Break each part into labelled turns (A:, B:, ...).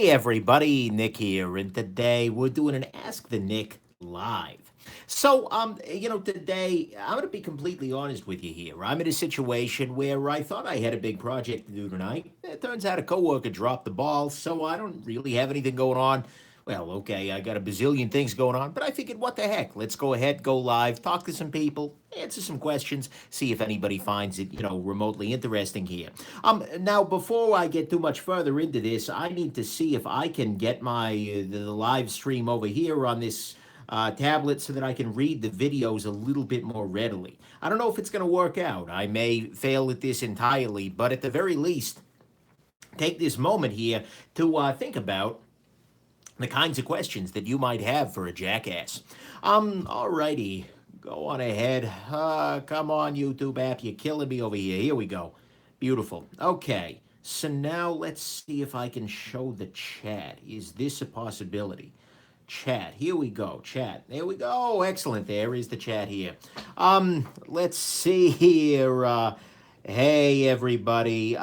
A: Hey everybody, Nick here, and today we're doing an Ask the Nick live. Today I'm going to be completely honest with you here. I'm in a situation where I thought I had a big project to do tonight. It turns out a coworker dropped the ball, so I don't really have anything going on. Well, okay, I got a bazillion things going on, but I figured, what the heck? Let's go ahead, go live, talk to some people, answer some questions, see if anybody finds it, remotely interesting here. Now, before I get too much further into this, I need to see if I can get my the live stream over here on this tablet so that I can read the videos a little bit more readily. I don't know if it's going to work out. I may fail at this entirely, but at the very least, take this moment here to think about the kinds of questions that you might have for a jackass. Alrighty, go on ahead. Come on, YouTube app, you're killing me over here. Here we go. Beautiful. Okay, so now let's see if I can show the chat. Is this a possibility? Chat. Here we go. Chat. There we go. Excellent. There is the chat here. Let's see here. Hey everybody.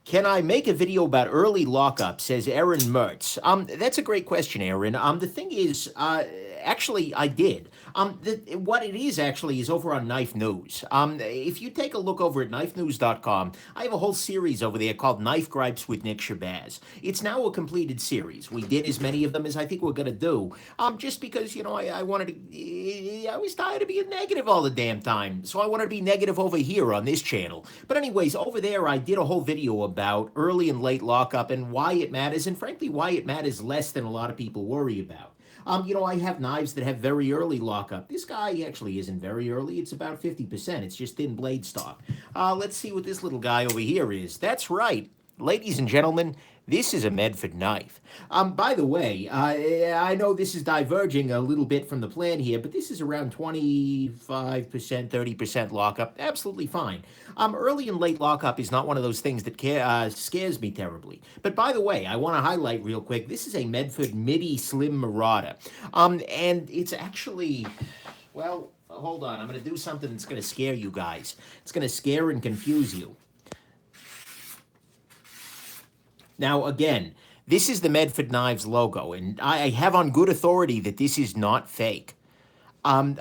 A: Can I make a video about early lockup? Says Aaron Mertz. That's a great question, Aaron. The thing is, actually, I did. What it is actually is over on Knife News. If you take a look over at knifenews.com, I have a whole series over there called Knife Gripes with Nick Shabazz. It's now a completed series. We did as many of them as I think we're going to do. Just because, I wanted to, I was tired of being negative all the damn time. So I wanted to be negative over here on this channel. But anyways, over there, I did a whole video about early and late lockup and why it matters, and frankly, why it matters less than a lot of people worry about. I have knives that have very early lockup. This guy actually isn't very early. It's about 50%. It's just thin blade stock. Let's see what this little guy over here is. That's right. Ladies and gentlemen, this is a Medford knife. By the way, I know this is diverging a little bit from the plan here, but this is around 25%, 30% lockup. Absolutely fine. Early and late lockup is not one of those things that scares me terribly. But by the way, I want to highlight real quick, this is a Medford Midi Slim Marauder. And it's actually, well, hold on. I'm going to do something that's going to scare you guys. It's going to scare and confuse you. Now, again, this is the Medford Knives logo, and I have on good authority that this is not fake. I'm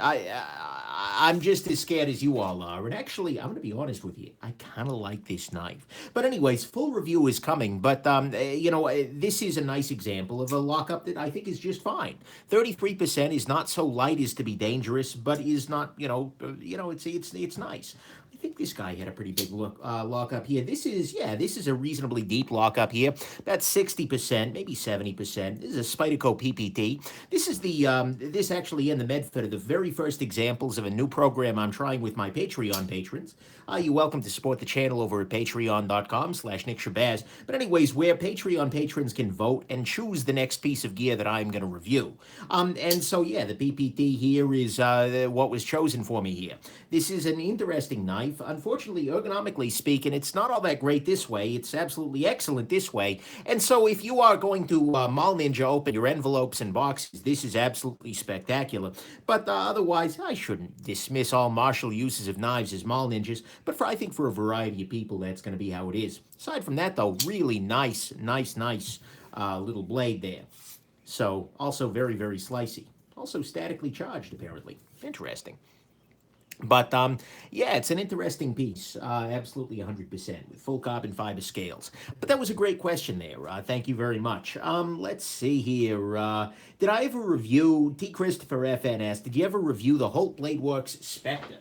A: just as scared as you all are, and actually, I'm going to be honest with you, I kind of like this knife. But anyways, full review is coming, but, this is a nice example of a lockup that I think is just fine. 33% is not so light as to be dangerous, but is not, it's nice. I think this guy had a pretty big lockup here. This is a reasonably deep lockup here. That's 60%, maybe 70%. This is a Spyderco PPT. This is this actually in the Medford are the very first examples of a new program I'm trying with my Patreon patrons. You're welcome to support the channel over at patreon.com/Nick Shabazz. But anyways, where Patreon patrons can vote and choose the next piece of gear that I'm going to review. And so, yeah, the PPT here is what was chosen for me here. This is an interesting knife. Unfortunately, ergonomically speaking, it's not all that great this way. It's absolutely excellent this way. And so if you are going to Mall Ninja open your envelopes and boxes, this is absolutely spectacular. But otherwise, I shouldn't dismiss all martial uses of knives as Mall Ninjas. But I think for a variety of people, that's going to be how it is. Aside from that, though, really nice little blade there. So also very, very slicey. Also statically charged, apparently. Interesting. But yeah, it's an interesting piece, absolutely 100%, with full carbon fiber scales. But that was a great question there. Thank you very much. Let's see here. Did I ever review, T. Christopher FNS, did you ever review the Holt Blade Works Spectre?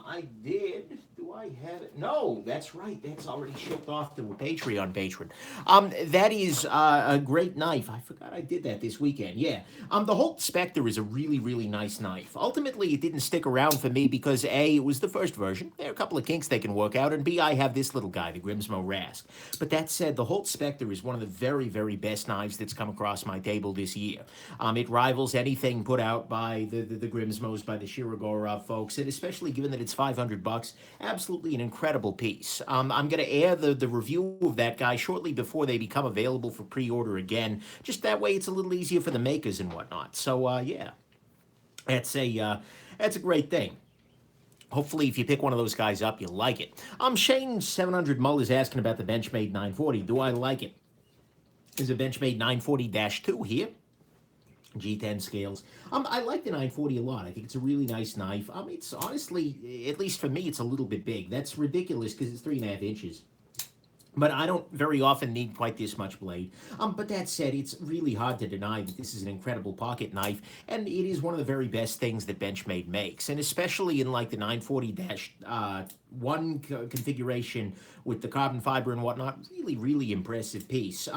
A: I did. Do I have it? No, that's right. That's already shipped off to a Patreon patron. That is a great knife. I forgot I did that this weekend. Yeah. The Holt Spectre is a really, really nice knife. Ultimately, it didn't stick around for me because A, it was the first version. There are a couple of kinks they can work out, and B, I have this little guy, the Grimsmo Rask. But that said, the Holt Spectre is one of the very, very best knives that's come across my table this year. It rivals anything put out by the Grimsmos, by the Shirogorov folks, and especially given that it's $500, absolutely an incredible piece. I'm going to air the review of that guy shortly before they become available for pre-order again. Just that way it's a little easier for the makers and whatnot. So, yeah, that's a great thing. Hopefully, if you pick one of those guys up, you'll like it. Shane 700 Mull is asking about the Benchmade 940. Do I like it? There's a Benchmade 940-2 here. G10 scales. I like the 940 a lot. I think it's a really nice knife. It's honestly, at least for me, it's a little bit big. That's ridiculous because it's 3.5 inches. But I don't very often need quite this much blade. But that said, it's really hard to deny that this is an incredible pocket knife, and it is one of the very best things that Benchmade makes, and especially in like the 940-1 configuration with the carbon fiber and whatnot, really, really impressive piece.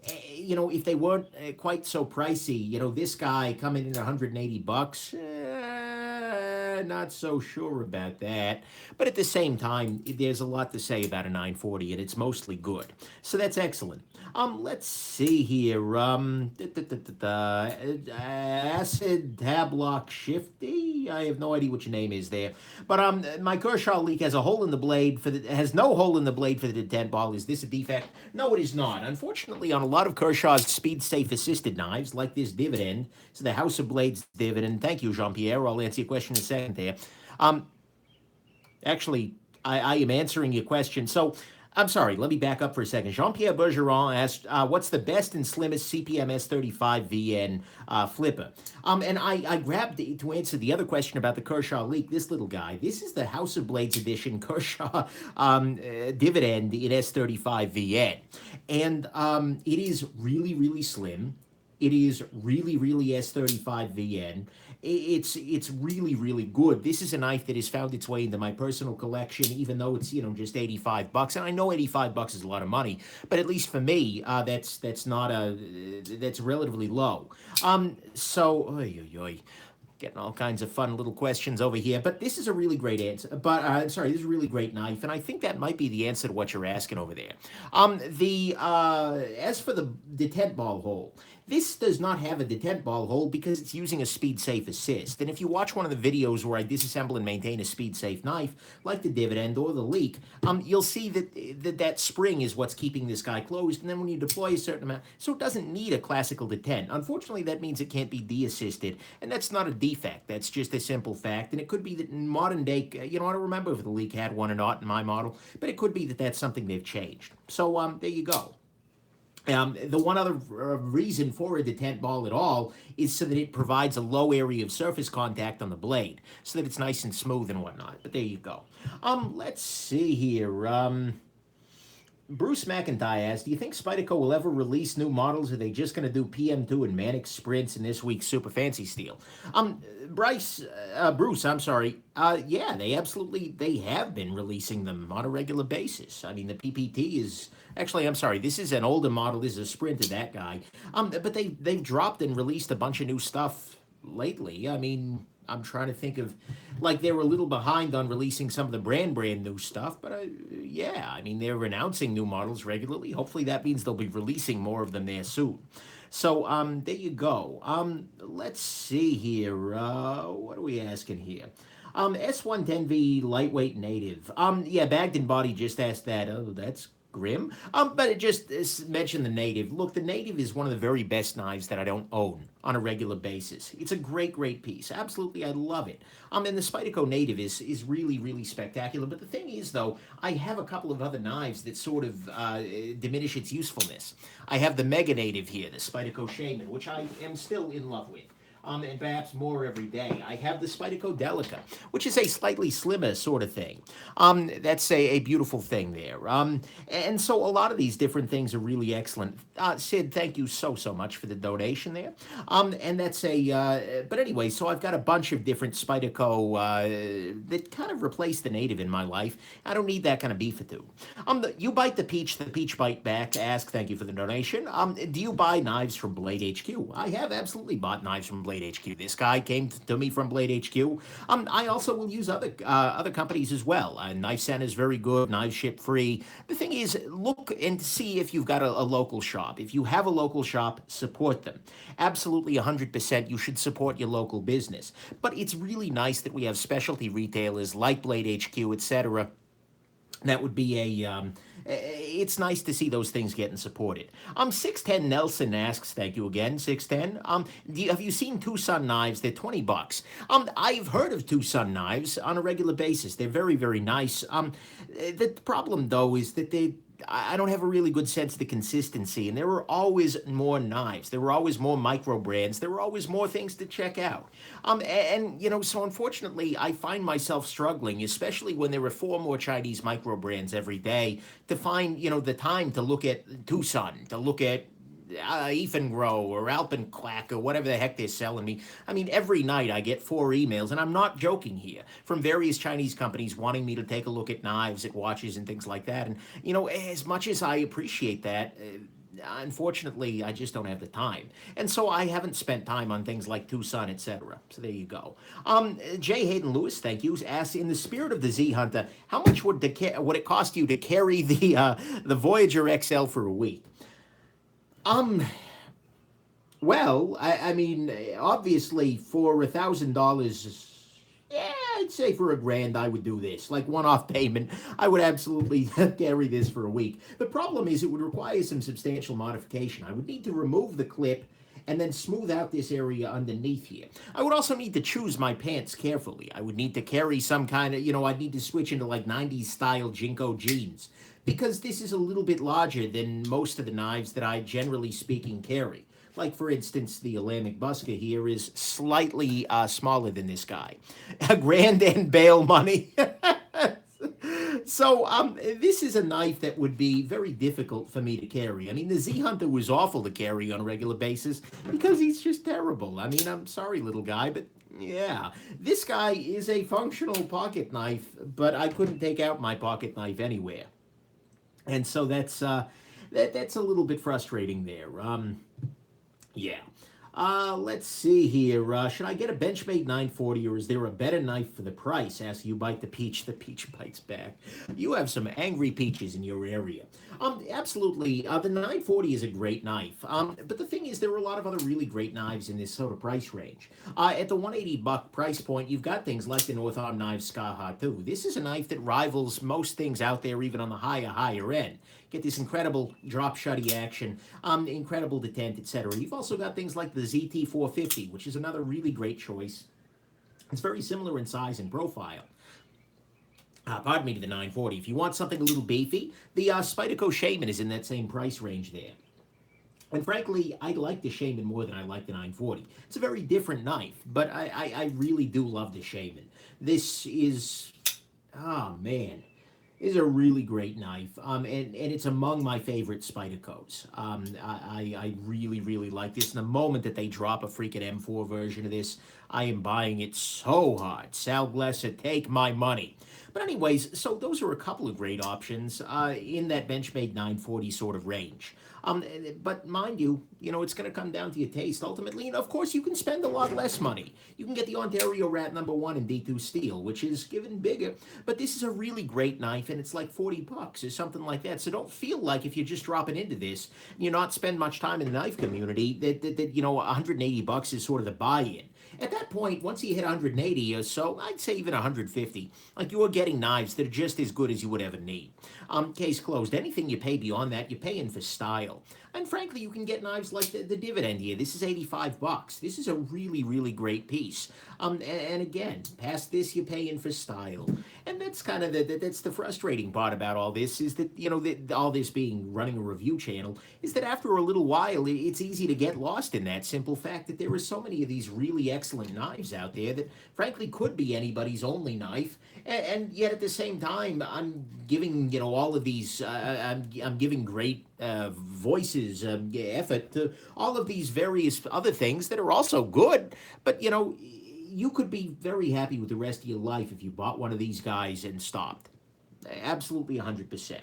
A: If they weren't quite so pricey, this guy coming in 180 bucks. Not so sure about that. But at the same time, there's a lot to say about a 940, and it's mostly good. So that's excellent. Let's see here. Acid Tablock Shifty. I have no idea what your name is there. But my Kershaw leak has a hole in the blade has no hole in the blade for the detent ball. Is this a defect? No, it is not. Unfortunately, on a lot of Kershaw's speed safe assisted knives, like this dividend, so the House of Blades dividend. Thank you, Jean-Pierre. I'll answer your question in a second there. Um, Actually, I am answering your question. So, I'm sorry, let me back up for a second. Jean-Pierre Bergeron asked, what's the best and slimmest CPM S35 VN flipper? And I grabbed to answer the other question about the Kershaw leak, this little guy. This is the House of Blades edition Kershaw dividend in S35 VN. And it is really, really slim. It is really, really S35 VN. It's really, really good. This is a knife that has found its way into my personal collection, even though it's, just 85 bucks. And I know 85 bucks is a lot of money, but at least for me, that's relatively low. Getting all kinds of fun little questions over here, but this is a really great answer. This is a really great knife, and I think that might be the answer to what you're asking over there. As for the detent ball hole, this does not have a detent ball hole because it's using a speed safe assist. And if you watch one of the videos where I disassemble and maintain a speed safe knife, like the dividend or the leak, you'll see that spring is what's keeping this guy closed. And then when you deploy a certain amount, so it doesn't need a classical detent. Unfortunately, that means it can't be de-assisted, and that's not a defect. That's just a simple fact. And it could be that in modern day, I don't remember if the leak had one or not in my model, but it could be that that's something they've changed. So there you go. The one other reason for a detent ball at all is so that it provides a low area of surface contact on the blade, so that it's nice and smooth and whatnot. But there you go. Let's see here. Bruce McIntyre asked, do you think Spyderco will ever release new models? Or are they just going to do PM2 and Manic Sprints in this week's Super Fancy Steel? Bruce, I'm sorry. Yeah, they have been releasing them on a regular basis. I mean, the PPT is, actually, I'm sorry, this is an older model. This is a Sprint of that guy. But they've dropped and released a bunch of new stuff lately. I mean, I'm trying to think of, like, they were a little behind on releasing some of the brand new stuff, but yeah, I mean, they're announcing new models regularly. Hopefully that means they'll be releasing more of them there soon. So, there you go. Let's see here. What are we asking here? S110V lightweight native. Yeah, Bagden Body just asked that. Oh, that's grim. But it just mentioned the native. Look, the native is one of the very best knives that I don't own on a regular basis. It's a great, great piece. Absolutely, I love it. And the Spyderco native is really, really spectacular. But the thing is, though, I have a couple of other knives that sort of diminish its usefulness. I have the mega native here, the Spyderco Shaman, which I am still in love with. And perhaps more every day. I have the Spyderco Delica, which is a slightly slimmer sort of thing. That's a beautiful thing there. And so a lot of these different things are really excellent. Sid, thank you so much for the donation there. And that's but anyway, so I've got a bunch of different Spyderco that kind of replace the native in my life. I don't need that kind of beef-a-too. You Bite the Peach Bite Back to ask, thank you for the donation. Do you buy knives from Blade HQ? I have absolutely bought knives from Blade HQ. This guy came to me from Blade HQ. I also will use other companies as well. Knife Center is very good. Knives ship free. The thing is, look and see if you've got a local shop. If you have a local shop, support them. Absolutely 100% you should support your local business. But it's really nice that we have specialty retailers like Blade HQ, etc. That would be it's nice to see those things getting supported. 610 Nelson asks, thank you again, 610. Have you seen Tucson knives? They're 20 bucks. I've heard of Tucson knives on a regular basis. They're very, very nice. The problem, though, is that I don't have a really good sense of the consistency, and there were always more knives. There were always more micro brands. There were always more things to check out. So unfortunately, I find myself struggling, especially when there are four more Chinese micro brands every day, to find the time to look at Tucson, to look at Ethan Grow or Alpenquack or whatever the heck they're selling me. I mean, every night I get four emails, and I'm not joking here, from various Chinese companies wanting me to take a look at knives, at watches, and things like that. And, as much as I appreciate that, unfortunately, I just don't have the time. And so I haven't spent time on things like Tucson, etc. So there you go. Jay Hayden Lewis, thank you, asks, in the spirit of the Z Hunter, how much would it cost you to carry the Voyager XL for a week? Um, I mean, obviously, for $1,000, yeah, I'd say for $1,000, I would do this. Like one-off payment, I would absolutely carry this for a week. The problem is it would require some substantial modification. I would need to remove the clip and then smooth out this area underneath here. I would also need to choose my pants carefully. I would need to carry some kind of, I'd need to switch into like 90s style Jinko jeans, because this is a little bit larger than most of the knives that I, generally speaking, carry. Like, for instance, the Alambic Busker here is slightly smaller than this guy. A grand and bail money. So this is a knife that would be very difficult for me to carry. I mean, the Z Hunter was awful to carry on a regular basis because he's just terrible. I mean, I'm sorry, little guy, but yeah. This guy is a functional pocket knife, but I couldn't take out my pocket knife anywhere. And so that's a little bit frustrating there. Yeah. Let's see here. Should I get a Benchmade 940, or is there a better knife for the price? Ask you bite the peach. The peach bites back. You have some angry peaches in your area. Absolutely. The 940 is a great knife. But the thing is, there are a lot of other really great knives in this sort of price range. At the $180 price point, you've got things like the North Arm Knives Skaha 2. This is a knife that rivals most things out there, even on the higher end. Get this incredible drop shutty action, incredible detent, etc. You've also got things like the ZT450, which is another really great choice. It's very similar in size and profile. Pardon me, to the 940. If you want something a little beefy, the Spyderco Shaman is in that same price range there. And frankly, I like the Shaman more than I like the 940. It's a very different knife, but I really do love the Shaman. This is, oh man, is a really great knife, and it's among my favorite Spydercos. I really, really like this. And the moment that they drop a freaking M4 version of this, I am buying it so hard. Sal Blesser, take my money. But anyways, so those are a couple of great options in that Benchmade 940 sort of range. But mind you, it's going to come down to your taste ultimately. And of course, you can spend a lot less money. You can get the Ontario Rat #1 in D2 steel, which is given bigger. But this is a really great knife, and it's like $40 or something like that. So don't feel like if you're just dropping into this, you're not spend much time in the knife community, that $180 is sort of the buy-in. At that point, once you hit 180 or so, I'd say even 150, like you're getting knives that are just as good as you would ever need. Case closed. Anything you pay beyond that, you're paying for style. And frankly, you can get knives like the Dividend here. This is $85. This is a really, really great piece. And again, past this, you're paying for style. And that's kind of that's the frustrating part about all this, is that, all this being running a review channel, is that after a little while, it's easy to get lost in that simple fact that there are so many of these really excellent knives out there that frankly could be anybody's only knife. And yet at the same time, I'm giving, all of these, I'm giving great voices, effort to all of these various other things that are also good. But, you could be very happy with the rest of your life if you bought one of these guys and stopped. Absolutely 100%.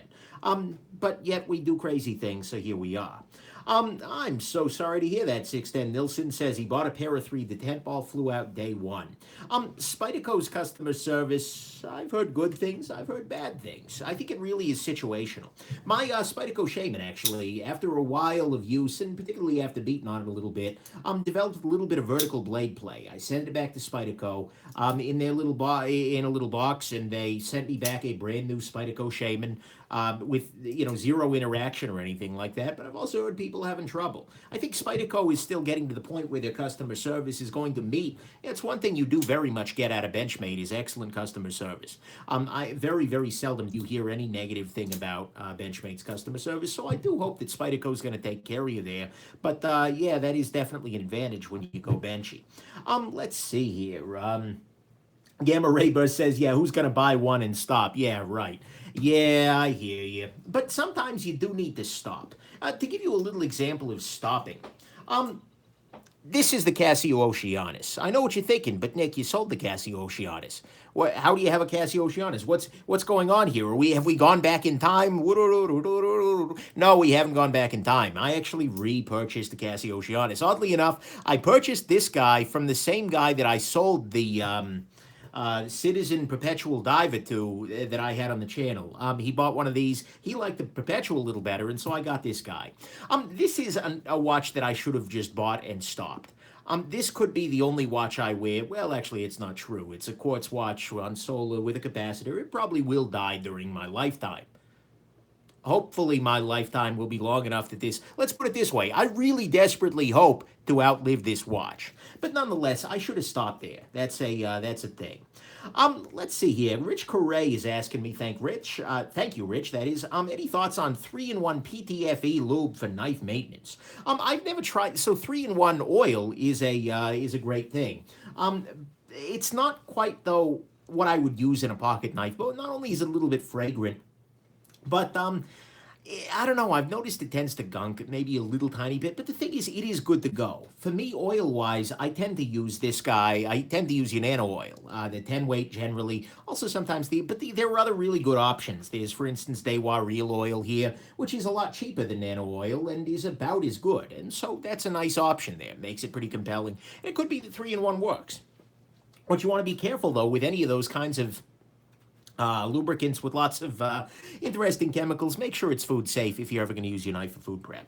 A: But yet we do crazy things, so here we are. I'm so sorry to hear that. 610 Nilsson says he bought a pair of 3. The tent ball flew out day 1. Spyderco's customer service, I've heard good things, I've heard bad things. I think it really is situational. My Spyderco Shaman, actually, after a while of use, and particularly after beating on it a little bit, developed a little bit of vertical blade play. I sent it back to Spyderco in a little box, and they sent me back a brand new Spyderco Shaman. with zero interaction or anything like that. But I've also heard people having trouble. I think Spyderco is still getting to the point where their customer service is going to meet. It's one thing you do very much get out of Benchmade is excellent customer service. I very seldom do you hear any negative thing about Benchmade's customer service. So I do hope that Spyderco is going to take care of you there. But yeah, that is definitely an advantage when you go benchy. Let's see here. Gamma Ray Burst says, yeah, who's going to buy one and stop? Yeah, right. Yeah, I hear you. But sometimes you do need to stop. To give you a little example of stopping, this is the Casio Oceanus. I know what you're thinking, but Nick, you sold the Casio Oceanus. How do you have a Casio Oceanus? What's going on here? Have we gone back in time? No, we haven't gone back in time. I actually repurchased the Casio Oceanus. Oddly enough, I purchased this guy from the same guy that I sold the Citizen Perpetual Diver to that I had on the channel. He bought one of these. He liked the Perpetual a little better, and so I got this guy. This is a watch that I should have just bought and stopped. This could be the only watch I wear. Well, actually, it's not true. It's a quartz watch on solar with a capacitor. It probably will die during my lifetime. Hopefully my lifetime will be long enough that let's put it this way, I really desperately hope to outlive this watch. But nonetheless, I should have stopped there. That's a thing. Let's see here. Rich Correa is asking me, thank you, Rich, that is, any thoughts on 3-in-1 PTFE lube for knife maintenance? I've never tried, so 3-in-1 oil is a great thing. It's not quite, though, what I would use in a pocket knife, but not only is it a little bit fragrant, but I don't know. I've noticed it tends to gunk maybe a little tiny bit, but the thing is, it is good to go. For me, oil-wise, I tend to use this guy. I tend to use your nano oil, the 10 weight generally. Also sometimes there are other really good options. There's, for instance, Dewa Real Oil here, which is a lot cheaper than nano oil and is about as good. And so that's a nice option there. Makes it pretty compelling. And it could be that 3-in-1 works. What you want to be careful, though, with any of those kinds of lubricants with lots of interesting chemicals, make sure it's food safe if you're ever going to use your knife for food prep.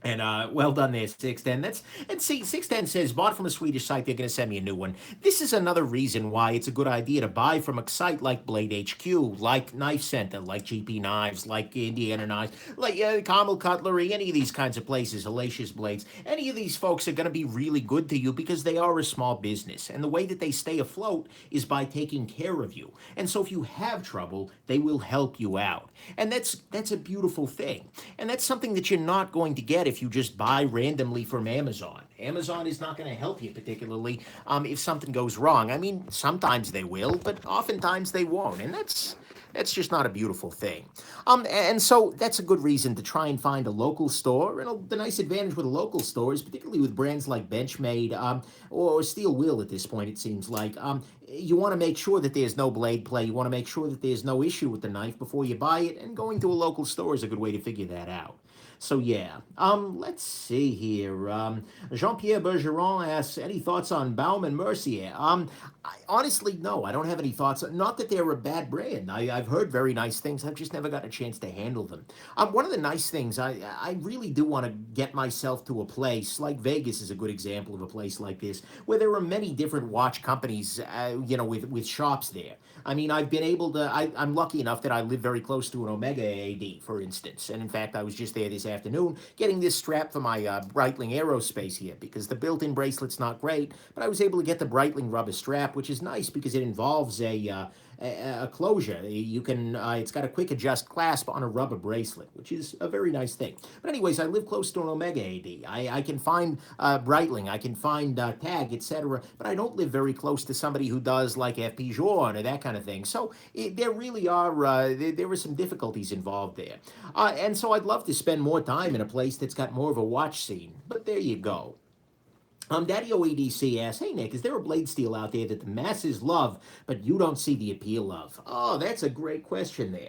A: And well done there, 610. And see, 610 says, bought from a Swedish site, they're going to send me a new one. This is another reason why it's a good idea to buy from a site like Blade HQ, like Knife Center, like GP Knives, like Indiana Knives, like Carmel Cutlery, any of these kinds of places, Hellacious Blades. Any of these folks are going to be really good to you because they are a small business. And the way that they stay afloat is by taking care of you. And so if you have trouble, they will help you out. And that's a beautiful thing. And that's something that you're not going to get if you just buy randomly from Amazon. Amazon is not going to help you particularly if something goes wrong. I mean, sometimes they will, but oftentimes they won't. And that's just not a beautiful thing. And so that's a good reason to try and find a local store. And the nice advantage with a local store is particularly with brands like Benchmade or Steel Wheel at this point, it seems like, you want to make sure that there's no blade play. You want to make sure that there's no issue with the knife before you buy it. And going to a local store is a good way to figure that out. So yeah, let's see here. Jean-Pierre Bergeron asks, any thoughts on Baum and Mercier? Honestly, no, I don't have any thoughts. Not that they're a bad brand. I've heard very nice things. I've just never got a chance to handle them. One of the nice things, I really do want to get myself to a place, like Vegas is a good example of a place like this, where there are many different watch companies, with shops there. I mean, I've been able to, I'm lucky enough that I live very close to an Omega AAD, for instance. And in fact, I was just there this afternoon getting this strap for my Breitling Aerospace here because the built-in bracelet's not great, but I was able to get the Breitling rubber strap, which is nice because it involves a closure. You can, it's got a quick adjust clasp on a rubber bracelet, which is a very nice thing. But anyways, I live close to an Omega AD. I can find Breitling, I can find Tag, etc. But I don't live very close to somebody who does like FP Journe or that kind of thing. So there really are, there were some difficulties involved there. And so I'd love to spend more time in a place that's got more of a watch scene. But there you go. Daddy OEDC asks, hey Nick, is there a blade steel out there that the masses love, but you don't see the appeal of? Oh, that's a great question there.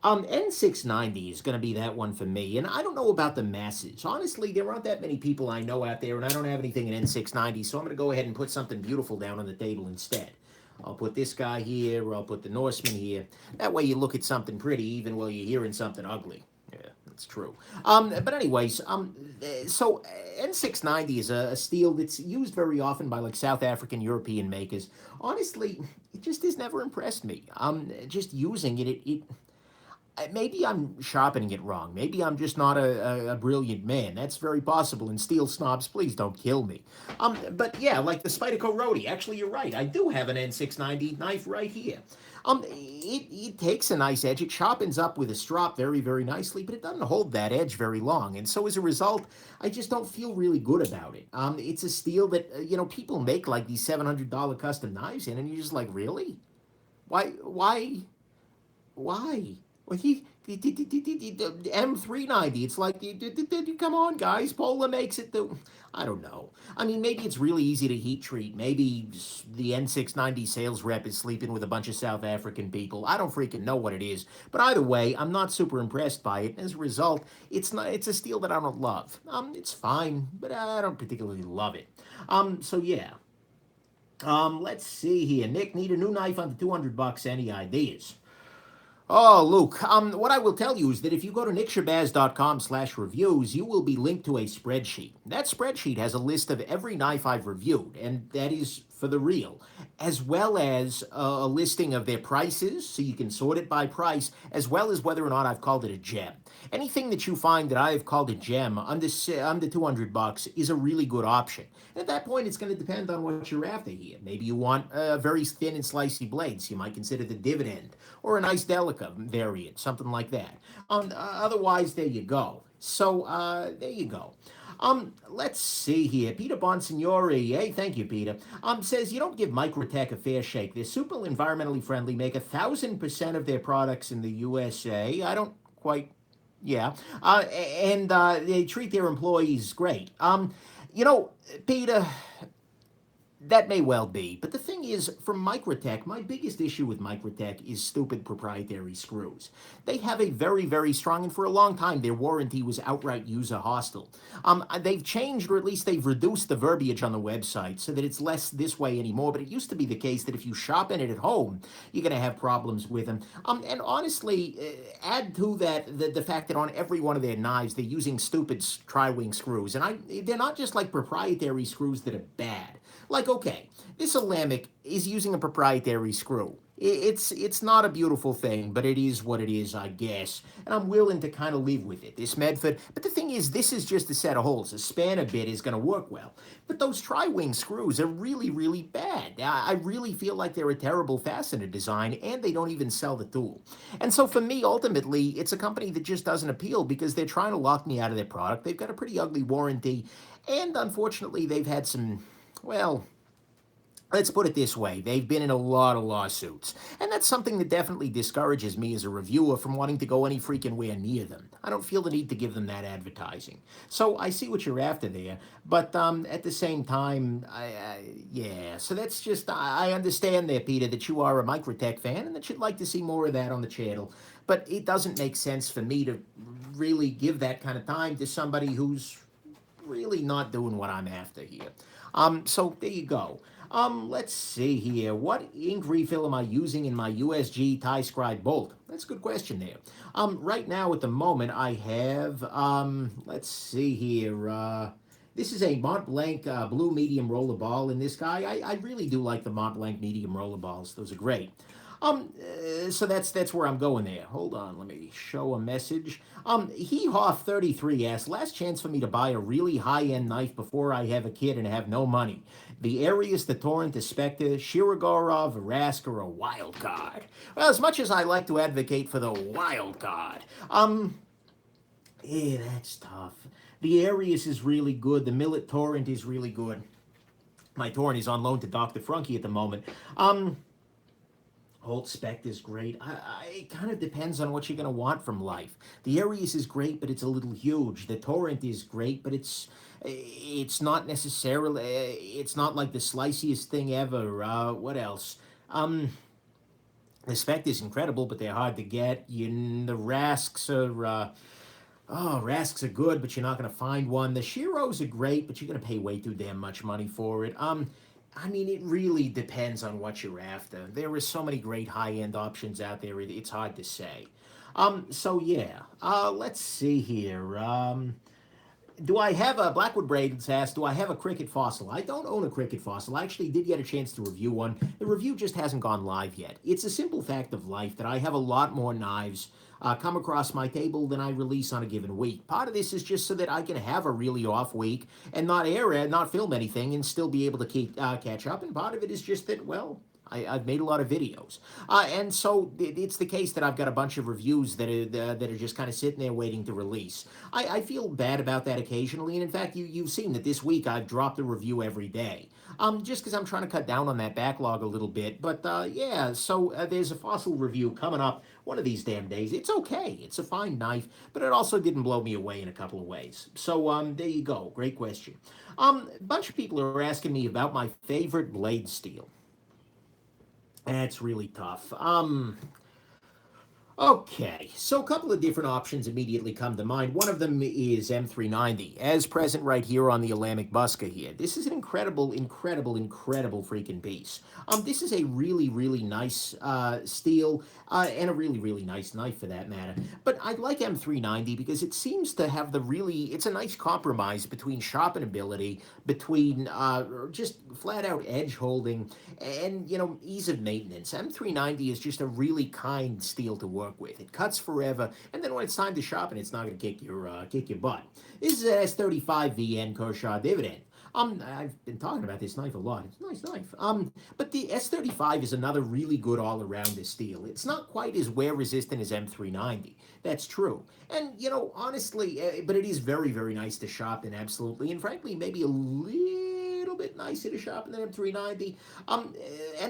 A: N690 is going to be that one for me, and I don't know about the masses. Honestly, there aren't that many people I know out there, and I don't have anything in N690, so I'm going to go ahead and put something beautiful down on the table instead. I'll put this guy here, or I'll put the Norseman here. That way you look at something pretty even while you're hearing something ugly. Yeah, that's true. But anyways, so N690 is a steel that's used very often by like South African, European makers. Honestly, it just has never impressed me. Just using it, maybe I'm sharpening it wrong. Maybe I'm just not a brilliant man. That's very possible. And steel snobs, please don't kill me. But yeah, like the Spyderco Roadie. Actually, you're right. I do have an N690 knife right here. It takes a nice edge. It sharpens up with a strop very, very nicely, but it doesn't hold that edge very long. And so as a result, I just don't feel really good about it. It's a steel that people make like these $700 custom knives in, and you're just like, really? Why? Well, M390. It's like, come on, guys. Polar makes it. I don't know. I mean, maybe it's really easy to heat treat. Maybe the N690 sales rep is sleeping with a bunch of South African people. I don't freaking know what it is. But either way, I'm not super impressed by it. As a result, it's not. It's a steel that I don't love. It's fine, but I don't particularly love it. So yeah. Let's see here. Nick, need a new knife under 200 bucks. Any ideas? Oh, Luke, what I will tell you is that if you go to nickshabazz.com/reviews, you will be linked to a spreadsheet. That spreadsheet has a list of every knife I've reviewed, and that is for the real, as well as a listing of their prices, so you can sort it by price, as well as whether or not I've called it a gem. Anything that you find that I have called a gem under 200 bucks is a really good option. And at that point, it's going to depend on what you're after here. Maybe you want very thin and slicey blades. You might consider the dividend or a nice Delica variant, something like that. Otherwise, there you go. So there you go. Let's see here. Peter Bonsignori, hey, thank you, Peter. Says you don't give Microtech a fair shake. They're super environmentally friendly, make 1,000% of their products in the USA. I don't quite, yeah, and they treat their employees great. You know, Peter, that may well be. But the thing is, for Microtech, my biggest issue with Microtech is stupid proprietary screws. They have a very, very strong, and for a long time, their warranty was outright user hostile. They've changed, or at least they've reduced the verbiage on the website so that it's less this way anymore. But it used to be the case that if you sharpen it at home, you're going to have problems with them. And honestly, add to that the fact that on every one of their knives, they're using stupid tri-wing screws. And they're not just like proprietary screws that are bad. Like, okay, this Alamic is using a proprietary screw. It's not a beautiful thing, but it is what it is, I guess. And I'm willing to kind of live with it. This Medford, but the thing is, this is just a set of holes. A spanner bit is going to work well. But those tri-wing screws are really, really bad. I really feel like they're a terrible fastener design, and they don't even sell the tool. And so for me, ultimately, it's a company that just doesn't appeal because they're trying to lock me out of their product. They've got a pretty ugly warranty, and unfortunately, they've had some, well, let's put it this way, they've been in a lot of lawsuits. And that's something that definitely discourages me as a reviewer from wanting to go any freaking where near them. I don't feel the need to give them that advertising. So I see what you're after there. But at the same time, yeah. So that's just, I understand there, Peter, that you are a Microtech fan and that you'd like to see more of that on the channel. But it doesn't make sense for me to really give that kind of time to somebody who's really not doing what I'm after here. So there you go. Let's see here. What ink refill am I using in my USG tie scribe bolt? That's a good question there. Right now at the moment I have, let's see here. This is a Mont Blanc blue medium roller ball in this guy. I really do like the Mont Blanc medium roller balls. Those are great. So that's where I'm going there. Hold on, let me show a message. Heehaw33 asks, last chance for me to buy a really high-end knife before I have a kid and have no money. The Arius, the Torrent, the Spectre, Shirogorov, a Rask, or a wild card. Well, as much as I like to advocate for the wild card, yeah, that's tough. The Arius is really good. The Millet Torrent is really good. My Torrent is on loan to Dr. Frunky at the moment. Holt Spect is great. It kind of depends on what you're going to want from life. The Arius is great, but it's a little huge. The Torrent is great, but it's not necessarily, it's not like the sliciest thing ever. What else? The Spect is incredible, but they're hard to get. The Rasks are, Rasks are good, but you're not going to find one. The Shiros are great, but you're going to pay way too damn much money for it. I mean, it really depends on what you're after. There are so many great high-end options out there, it's hard to say. So yeah, let's see here. Do I have a Blackwood Braden's asked, do I have a cricket fossil? I don't own a cricket fossil. I actually did get a chance to review one. The review just hasn't gone live yet. It's a simple fact of life that I have a lot more knives come across my table than I release on a given week. Part of this is just so that I can have a really off week and not air it, not film anything, and still be able to catch up. And part of it is just that, well, I've made a lot of videos, and so it's the case that I've got a bunch of reviews that are just kind of sitting there waiting to release. I feel bad about that occasionally, and in fact, you've seen that this week I've dropped a review every day, just because I'm trying to cut down on that backlog a little bit. But yeah, so there's a fossil review coming up one of these damn days. It's okay, it's a fine knife, but it also didn't blow me away in a couple of ways. So there you go. Great question. A bunch of people are asking me about my favorite blade steel. That's really tough. Okay, so a couple of different options immediately come to mind. One of them is M390, as present right here on the Alamic Buska here. This is an incredible, incredible, incredible freaking piece. This is a really, really nice steel, and a really, really nice knife for that matter. But I like M390 because it seems to have it's a nice compromise between sharpenability, between just flat out edge holding, and, ease of maintenance. M390 is just a really kind steel to work with. It cuts forever, and then when it's time to sharpen, it's not going to kick your butt. This is an S35 VN Kershaw Dividend. I've been talking about this knife a lot. It's a nice knife. But the S35 is another really good all-around steel. It's not quite as wear-resistant as M390. That's true. And, honestly, but it is very, very nice to sharpen, absolutely. And frankly, maybe a little bit nicer to sharpen than M390. And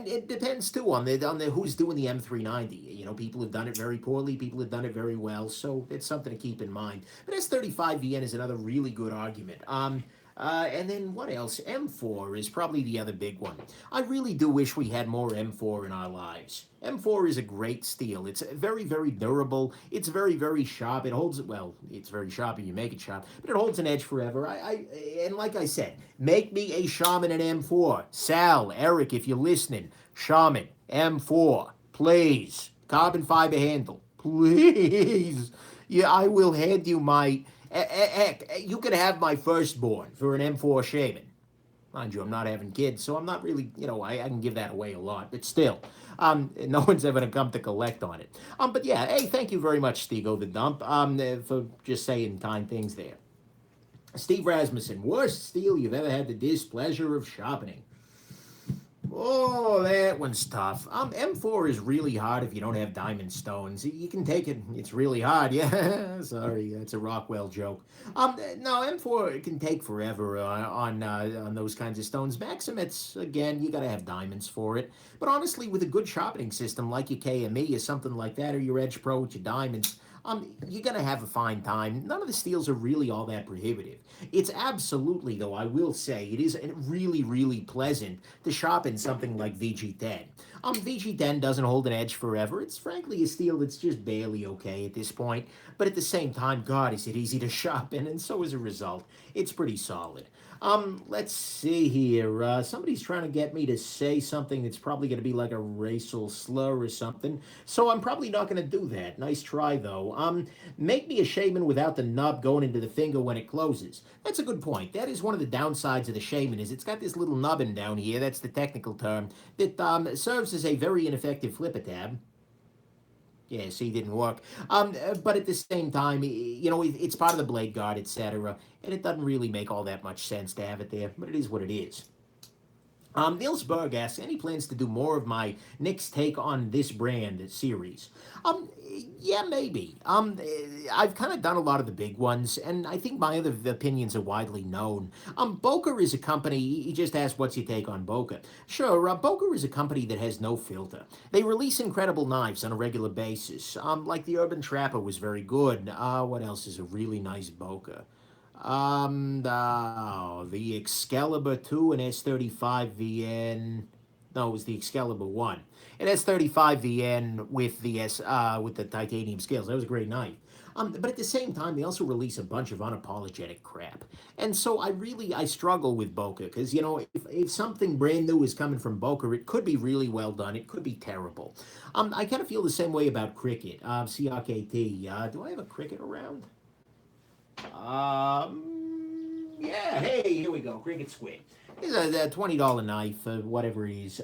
A: it depends, too, on the who's doing the M390. People have done it very poorly. People have done it very well. So it's something to keep in mind. But S35 VN is another really good argument. And then what else? M4 is probably the other big one. I really do wish we had more M4 in our lives. M4 is a great steel. It's very, very durable. It's very, very sharp. It holds, well, it's very sharp if you make it sharp, but it holds an edge forever. And like I said, make me a Shaman in M4. Sal, Eric, if you're listening, Shaman, M4, please. Carbon fiber handle, please. Yeah, I will hand you my... Heck, you could have my firstborn for an M4 Shaman. Mind you, I'm not having kids, so I'm not really, I can give that away a lot, but still, no one's ever going to come to collect on it. But yeah, hey, thank you very much, Stego the Dump, for just saying kind things there. Steve Rasmussen, worst steel you've ever had the displeasure of sharpening. Oh, that one's tough. M4 is really hard if you don't have diamond stones. You can take it. It's really hard. Yeah, sorry, that's a Rockwell joke. No, M4 can take forever on those kinds of stones. Maximates, again, you got to have diamonds for it. But honestly, with a good sharpening system like your KME or something like that, or your Edge Pro with your diamonds, you're going to have a fine time. None of the steels are really all that prohibitive. It's absolutely, though, I will say, it is really, really pleasant to sharpen something like VG10. VG10 doesn't hold an edge forever. It's frankly a steel that's just barely okay at this point. But at the same time, God, is it easy to sharpen, and so as a result, it's pretty solid. Let's see here. Somebody's trying to get me to say something that's probably going to be like a racial slur or something. So I'm probably not going to do that. Nice try, though. Make me a Shaman without the nub going into the finger when it closes. That's a good point. That is one of the downsides of the Shaman, is it's got this little nubbin down here, that's the technical term, that serves as a very ineffective flipper tab. Yeah, see, didn't work. But at the same time, it's part of the blade guard, etc. And it doesn't really make all that much sense to have it there, but it is what it is. Niels Berg asks, any plans to do more of my Nick's take on this brand series? Yeah, maybe. I've kind of done a lot of the big ones, and I think my other opinions are widely known. Boker is a company, he just asked, what's your take on Boker? Sure, Boker is a company that has no filter. They release incredible knives on a regular basis. Like the Urban Trapper was very good. What else is a really nice Boker? The Excalibur 2 and S35 VN. No, it was the Excalibur 1. And S35 VN with the titanium scales. That was a great knife. But at the same time, they also release a bunch of unapologetic crap. And so I struggle with Boker, because, if something brand new is coming from Boker, it could be really well done. It could be terrible. I kind of feel the same way about Cricket, CRKT. Do I have a Cricket around? Yeah, Yeah, hey, here we go. Cricket squid. It's a $20 knife, whatever it is.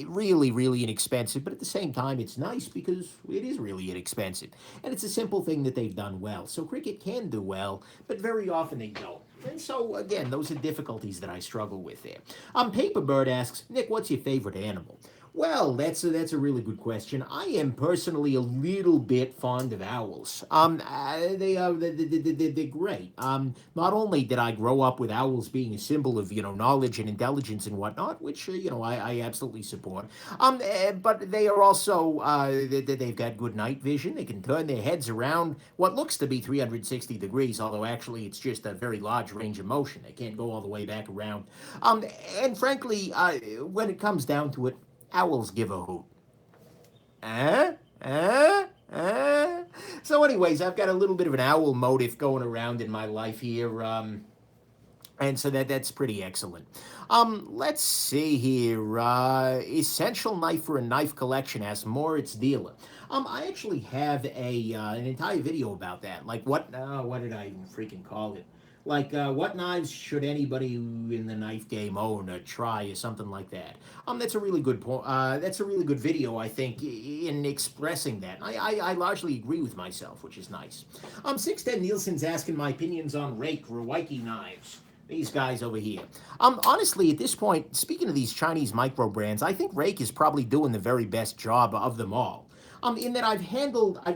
A: Really, really inexpensive, but at the same time, it's nice because it is really inexpensive. And it's a simple thing that they've done well. So Cricket can do well, but very often they don't. And so, again, those are difficulties that I struggle with there. Paperbird asks, Nick, what's your favorite animal? Well, that's a really good question. I am personally a little bit fond of owls. They're great. Not only did I grow up with owls being a symbol of knowledge and intelligence and whatnot, which I absolutely support. But they are also they've got good night vision. They can turn their heads around what looks to be 360 degrees, although actually it's just a very large range of motion. They can't go all the way back around. And frankly, when it comes down to it. Owls give a hoot. Eh? Eh? Eh? So, anyways, I've got a little bit of an owl motif going around in my life here, and so that's pretty excellent. Let's see here. Essential knife for a knife collection asks Moritz Dealer. I actually have an entire video about that. Like what did I even freaking call it? Like what knives should anybody in the knife game own or try or something like that. That's a really good point. That's a really good video, I think, in expressing that. I largely agree with myself, which is nice. 610 Nielsen's asking my opinions on Rake Rewaiki knives. These guys over here. Honestly, at this point, speaking of these Chinese micro brands, I think Rake is probably doing the very best job of them all. In that I've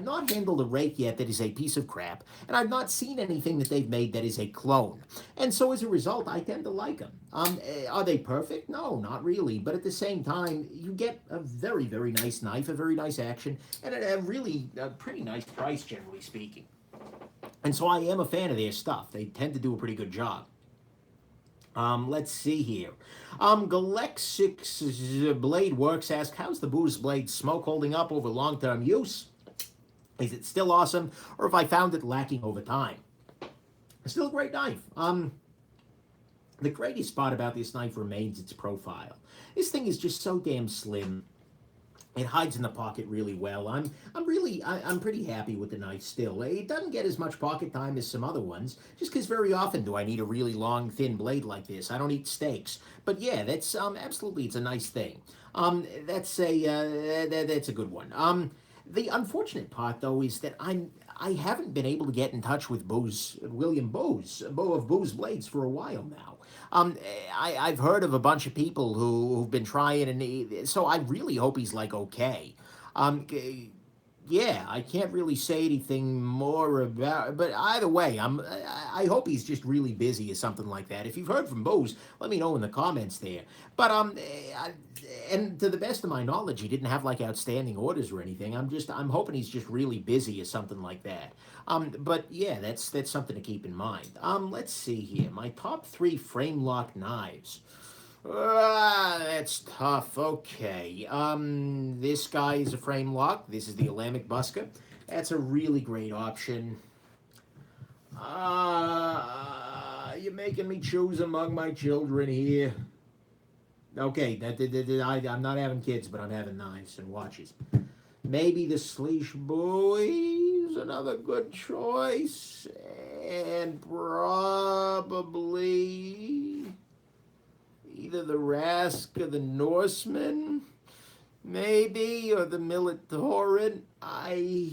A: not handled a Rake yet that is a piece of crap, and I've not seen anything that they've made that is a clone. And so as a result, I tend to like them. Are they perfect? No, not really. But at the same time, you get a very, very nice knife, a very nice action, and a really pretty nice price, generally speaking. And so I am a fan of their stuff. They tend to do a pretty good job. Let's see here. Galexic's Blade Works asks, how's the Booze Blade smoke holding up over long-term use? Is it still awesome, or have I found it lacking over time? It's still a great knife. The greatest part about this knife remains its profile. This thing is just so damn slim. It hides in the pocket really well. I'm pretty happy with the knife still. It doesn't get as much pocket time as some other ones, just because very often do I need a really long, thin blade like this. I don't eat steaks, but yeah, that's absolutely it's a nice thing. That's a good one. The unfortunate part though is that I haven't been able to get in touch with William Booz of Booze Blades for a while now. I've heard of a bunch of people who've been trying, and so I really hope he's like okay. Yeah, I can't really say anything more about, but either way, I hope he's just really busy or something like that. If you've heard from Bose, let me know in the comments there. But and to the best of my knowledge, he didn't have like outstanding orders or anything. I'm hoping he's just really busy or something like that. But yeah, that's something to keep in mind. Let's see here. My top 3 frame lock knives. That's tough. Okay. This guy is a frame lock. This is the Alamic Buska. That's a really great option. You're making me choose among my children here. Okay, I'm not having kids, but I'm having knives and watches. Maybe the Sleesh Boys, another good choice. And probably either the Rask or the Norseman, maybe, or the Militaurant. I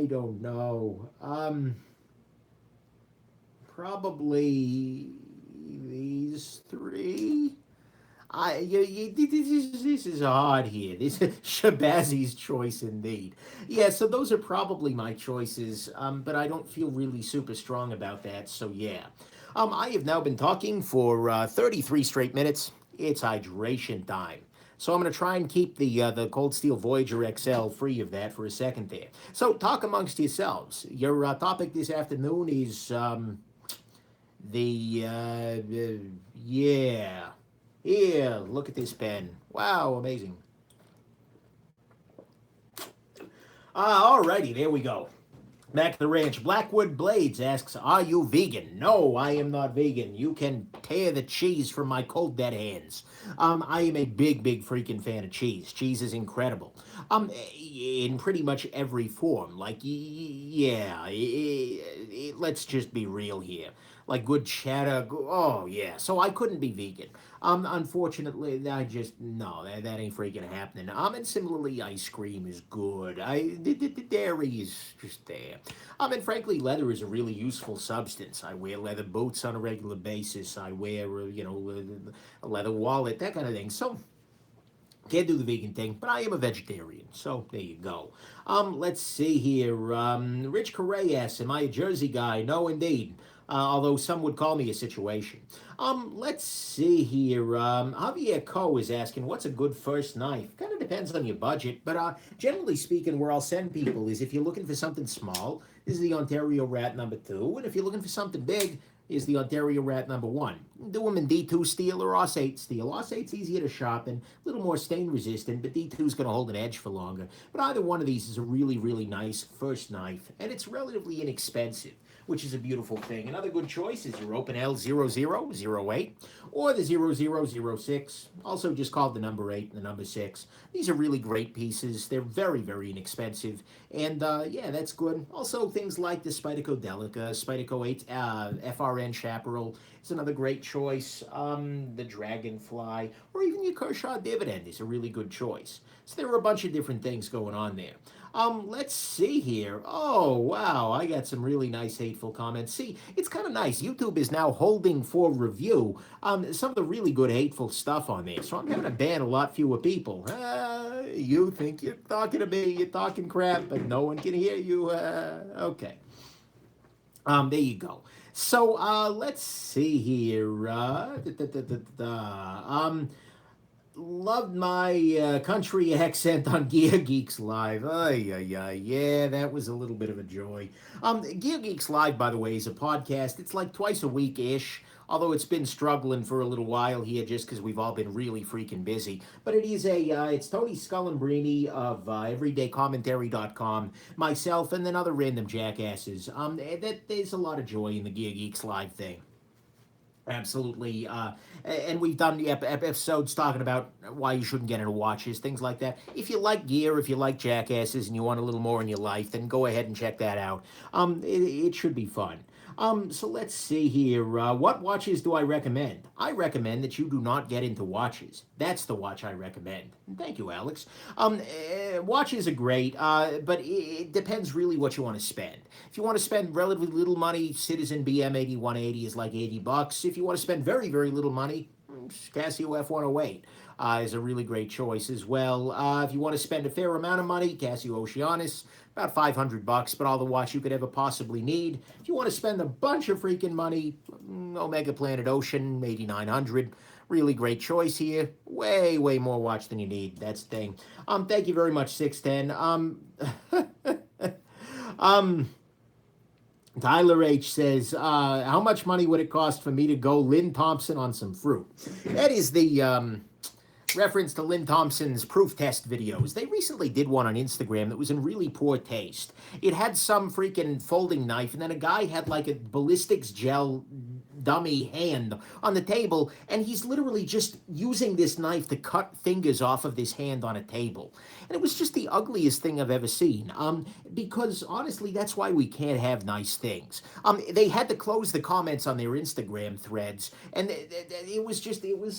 A: don't know. Probably these 3. This is hard here. This is Shabazzy's choice indeed. Yeah, so those are probably my choices, but I don't feel really super strong about that, so yeah. I have now been talking for 33 straight minutes. It's hydration time. So I'm going to try and keep the Cold Steel Voyager XL free of that for a second there. So talk amongst yourselves. Your topic this afternoon is yeah. Here, look at this pen. Wow, amazing. Alrighty, there we go. Back to the ranch. Blackwood Blades asks, are you vegan? No, I am not vegan. You can tear the cheese from my cold dead hands. I am a big freaking fan of cheese. Cheese is incredible. In pretty much every form. Like, yeah, let's just be real here. like good cheddar. Oh yeah, so I couldn't be vegan. Unfortunately, I just no, that ain't freaking happening. And similarly, ice cream is good. The dairy is just there. And frankly, leather is a really useful substance. I wear leather boots on a regular basis. I wear, a leather wallet, that kind of thing. So can't do the vegan thing, but I am a vegetarian, so there you go. Let's see here. Rich Correa asks, "Am I a Jersey guy?" No, indeed. Although some would call me a situation. Let's see here. Javier Co is asking, "What's a good first knife?" Kind of depends on your budget, but generally speaking, where I'll send people is if you're looking for something small, this is the Ontario Rat #2, and if you're looking for something big, is the Ontario Rat #1. Do them in D2 steel or OS8 steel. OS8's easier to sharpen, a little more stain resistant, but D2 is going to hold an edge for longer. But either one of these is a really, really nice first knife, and it's relatively inexpensive, which is a beautiful thing. Another good choice is your Open L0008 or the 0006, also just called the number 8 and the number 6. These are really great pieces. They're very, very inexpensive. And yeah, that's good. Also, things like the Spyderco Delica, Spyderco 8 FRN Chaparral is another great choice. The Dragonfly, or even your Kershaw Dividend is a really good choice. So there are a bunch of different things going on there. Let's see here. Oh, wow, I got some really nice hateful comments. See, it's kind of nice. YouTube is now holding for review some of the really good hateful stuff on there. So I'm having to ban a lot fewer people. You think you're talking to me, you're talking crap, but no one can hear you. Okay. There you go. So let's see here. Loved my country accent on Gear Geeks Live. Ay, ay, ay. Yeah, that was a little bit of a joy. Gear Geeks Live, by the way, is a podcast. It's like twice a week-ish, although it's been struggling for a little while here just because we've all been really freaking busy. But it is it's Tony Scullenbrini of everydaycommentary.com, myself, and then other random jackasses. There's a lot of joy in the Gear Geeks Live thing. Absolutely. And we've done episodes talking about why you shouldn't get into watches, things like that. If you like gear, if you like jackasses, and you want a little more in your life, then go ahead and check that out. It should be fun. So let's see here. What watches do I recommend? I recommend that you do not get into watches. That's the watch I recommend. Thank you, Alex. Watches are great, but it depends really what you want to spend. If you want to spend relatively little money, Citizen BM8180 is like $80. If you want to spend very, very little money, Casio F108 is a really great choice as well. If you want to spend a fair amount of money, Casio Oceanus, about $500, but all the watch you could ever possibly need. If you want to spend a bunch of freaking money, Omega Planet Ocean, 8900. Really great choice here. Way, way more watch than you need. That's the thing. Thank you very much, 610. Tyler H says, how much money would it cost for me to go Lynn Thompson on some fruit? That is the reference to Lynn Thompson's proof test videos. They recently did one on Instagram that was in really poor taste. It had some freaking folding knife, and then a guy had like a ballistics gel dummy hand on the table, and he's literally just using this knife to cut fingers off of this hand on a table. And it was just the ugliest thing I've ever seen, because honestly, that's why we can't have nice things. They had to close the comments on their Instagram threads, and it was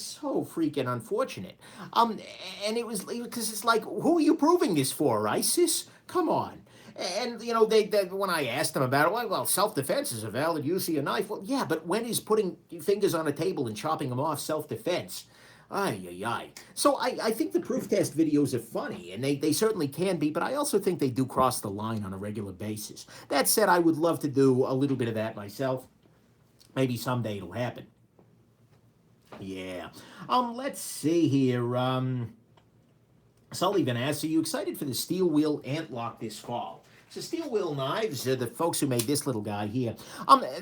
A: so freaking unfortunate. And it was, because it's like, who are you proving this for, ISIS? Come on. And, they when I asked them about it, well, self-defense is a valid use of your knife. Well, yeah, but when is putting fingers on a table and chopping them off self-defense? Ay, ay, ay. So I think the proof test videos are funny, and they certainly can be, but I also think they do cross the line on a regular basis. That said, I would love to do a little bit of that myself. Maybe someday it'll happen. Yeah. Let's see here. Sullivan asks, are you excited for the steel wheel ant lock this fall? So Steel Wheel Knives, the folks who made this little guy here,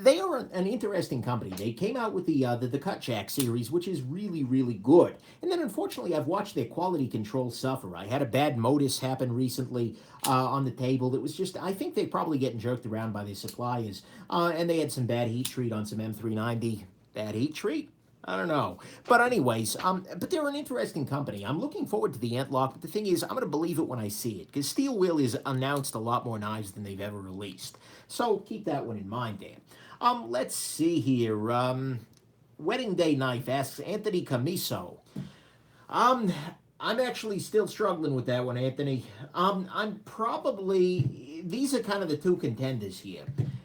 A: they are an interesting company. They came out with the Cut Jack series, which is really, really good. And then, unfortunately, I've watched their quality control suffer. I had a bad modus happen recently on the table that was just, I think they're probably getting jerked around by their suppliers. And they had some bad heat treat on some M390. Bad heat treat? I don't know. But anyways, but they're an interesting company. I'm looking forward to the Antlock, but the thing is, I'm going to believe it when I see it, because Steel Wheel has announced a lot more knives than they've ever released. So keep that one in mind there. Let's see here. Wedding day knife asks Anthony Camiso. Um, I'm actually still struggling with that one, Anthony. I'm probably these are kind of the two contenders here.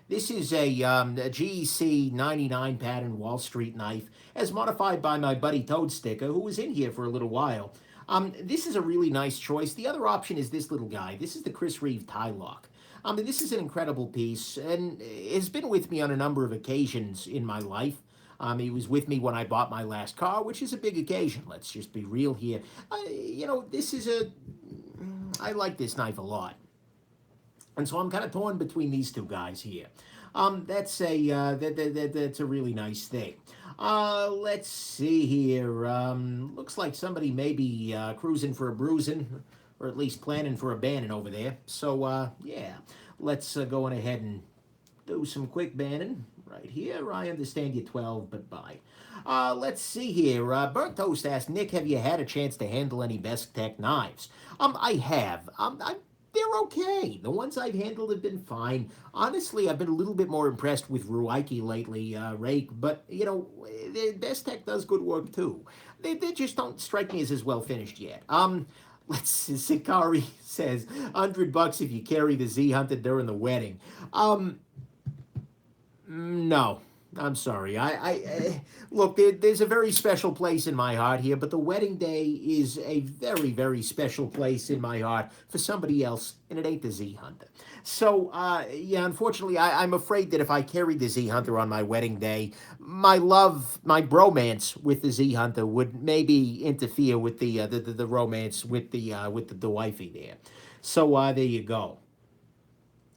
A: This is a GEC 99 pattern Wall Street knife, as modified by my buddy Toad Sticker, who was in here for a little while. This is a really nice choice. The other option is this little guy. This is the Chris Reeve tie lock. This is an incredible piece and has been with me on a number of occasions in my life. He was with me when I bought my last car, which is a big occasion. Let's just be real here. This is I like this knife a lot. And so I'm kind of torn between these two guys here. That's a really nice thing. Let's see here. Looks like somebody may be cruising for a bruising, or at least planning for a banning over there. So, yeah, let's go on ahead and do some quick banning right here. I understand you're 12, but bye. Let's see here. Burnt Toast asked, Nick, have you had a chance to handle any Best Tech knives? I have. They're okay. The ones I've handled have been fine. Honestly, I've been a little bit more impressed with Ruaiki lately, Rake, but, Best Tech does good work, too. They just don't strike me as well finished yet. Sikari says, $100 if you carry the Z Hunter during the wedding. No, I'm sorry. Look, there's a very special place in my heart here, but the wedding day is a very, very special place in my heart for somebody else, and it ain't the Z Hunter. So, yeah, unfortunately, I'm afraid that if I carried the Z Hunter on my wedding day, my bromance with the Z Hunter would maybe interfere with the romance with the wifey there. So, there you go.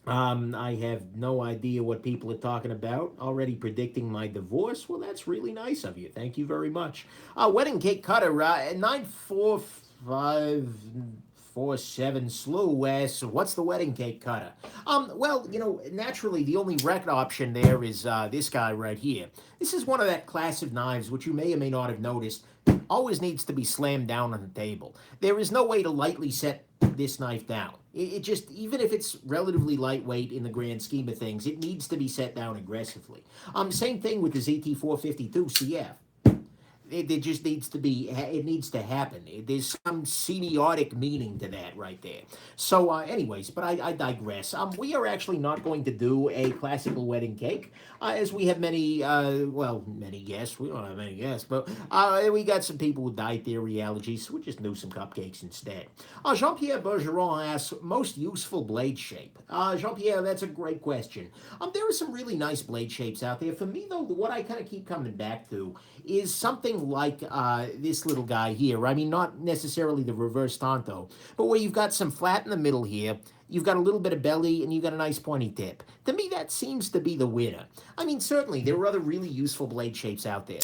A: I have no idea what people are talking about. Already predicting my divorce. Well, that's really nice of you. Thank you very much. Wedding cake cutter 94547 slew asks, what's the wedding cake cutter? Well, naturally the only record option there is this guy right here. This is one of that class of knives which you may or may not have noticed always needs to be slammed down on the table. There is no way to lightly set this knife down. It just, even if it's relatively lightweight in the grand scheme of things, it needs to be set down aggressively. Same thing with the ZT452 CF. It just needs to be, it needs to happen. There's some semiotic meaning to that right there. So anyways, but I digress. We are actually not going to do a classical wedding cake, as we have many, many guests. We don't have many guests, but we got some people with dietary allergies, so we just do some cupcakes instead. Jean-Pierre Bergeron asks, most useful blade shape. Jean-Pierre, that's a great question. There are some really nice blade shapes out there. For me, though, what I kind of keep coming back to is something like this little guy here. I mean, not necessarily the reverse tanto, but where you've got some flat in the middle here, you've got a little bit of belly, and you've got a nice pointy tip. To me, that seems to be the winner. I mean, certainly, there are other really useful blade shapes out there.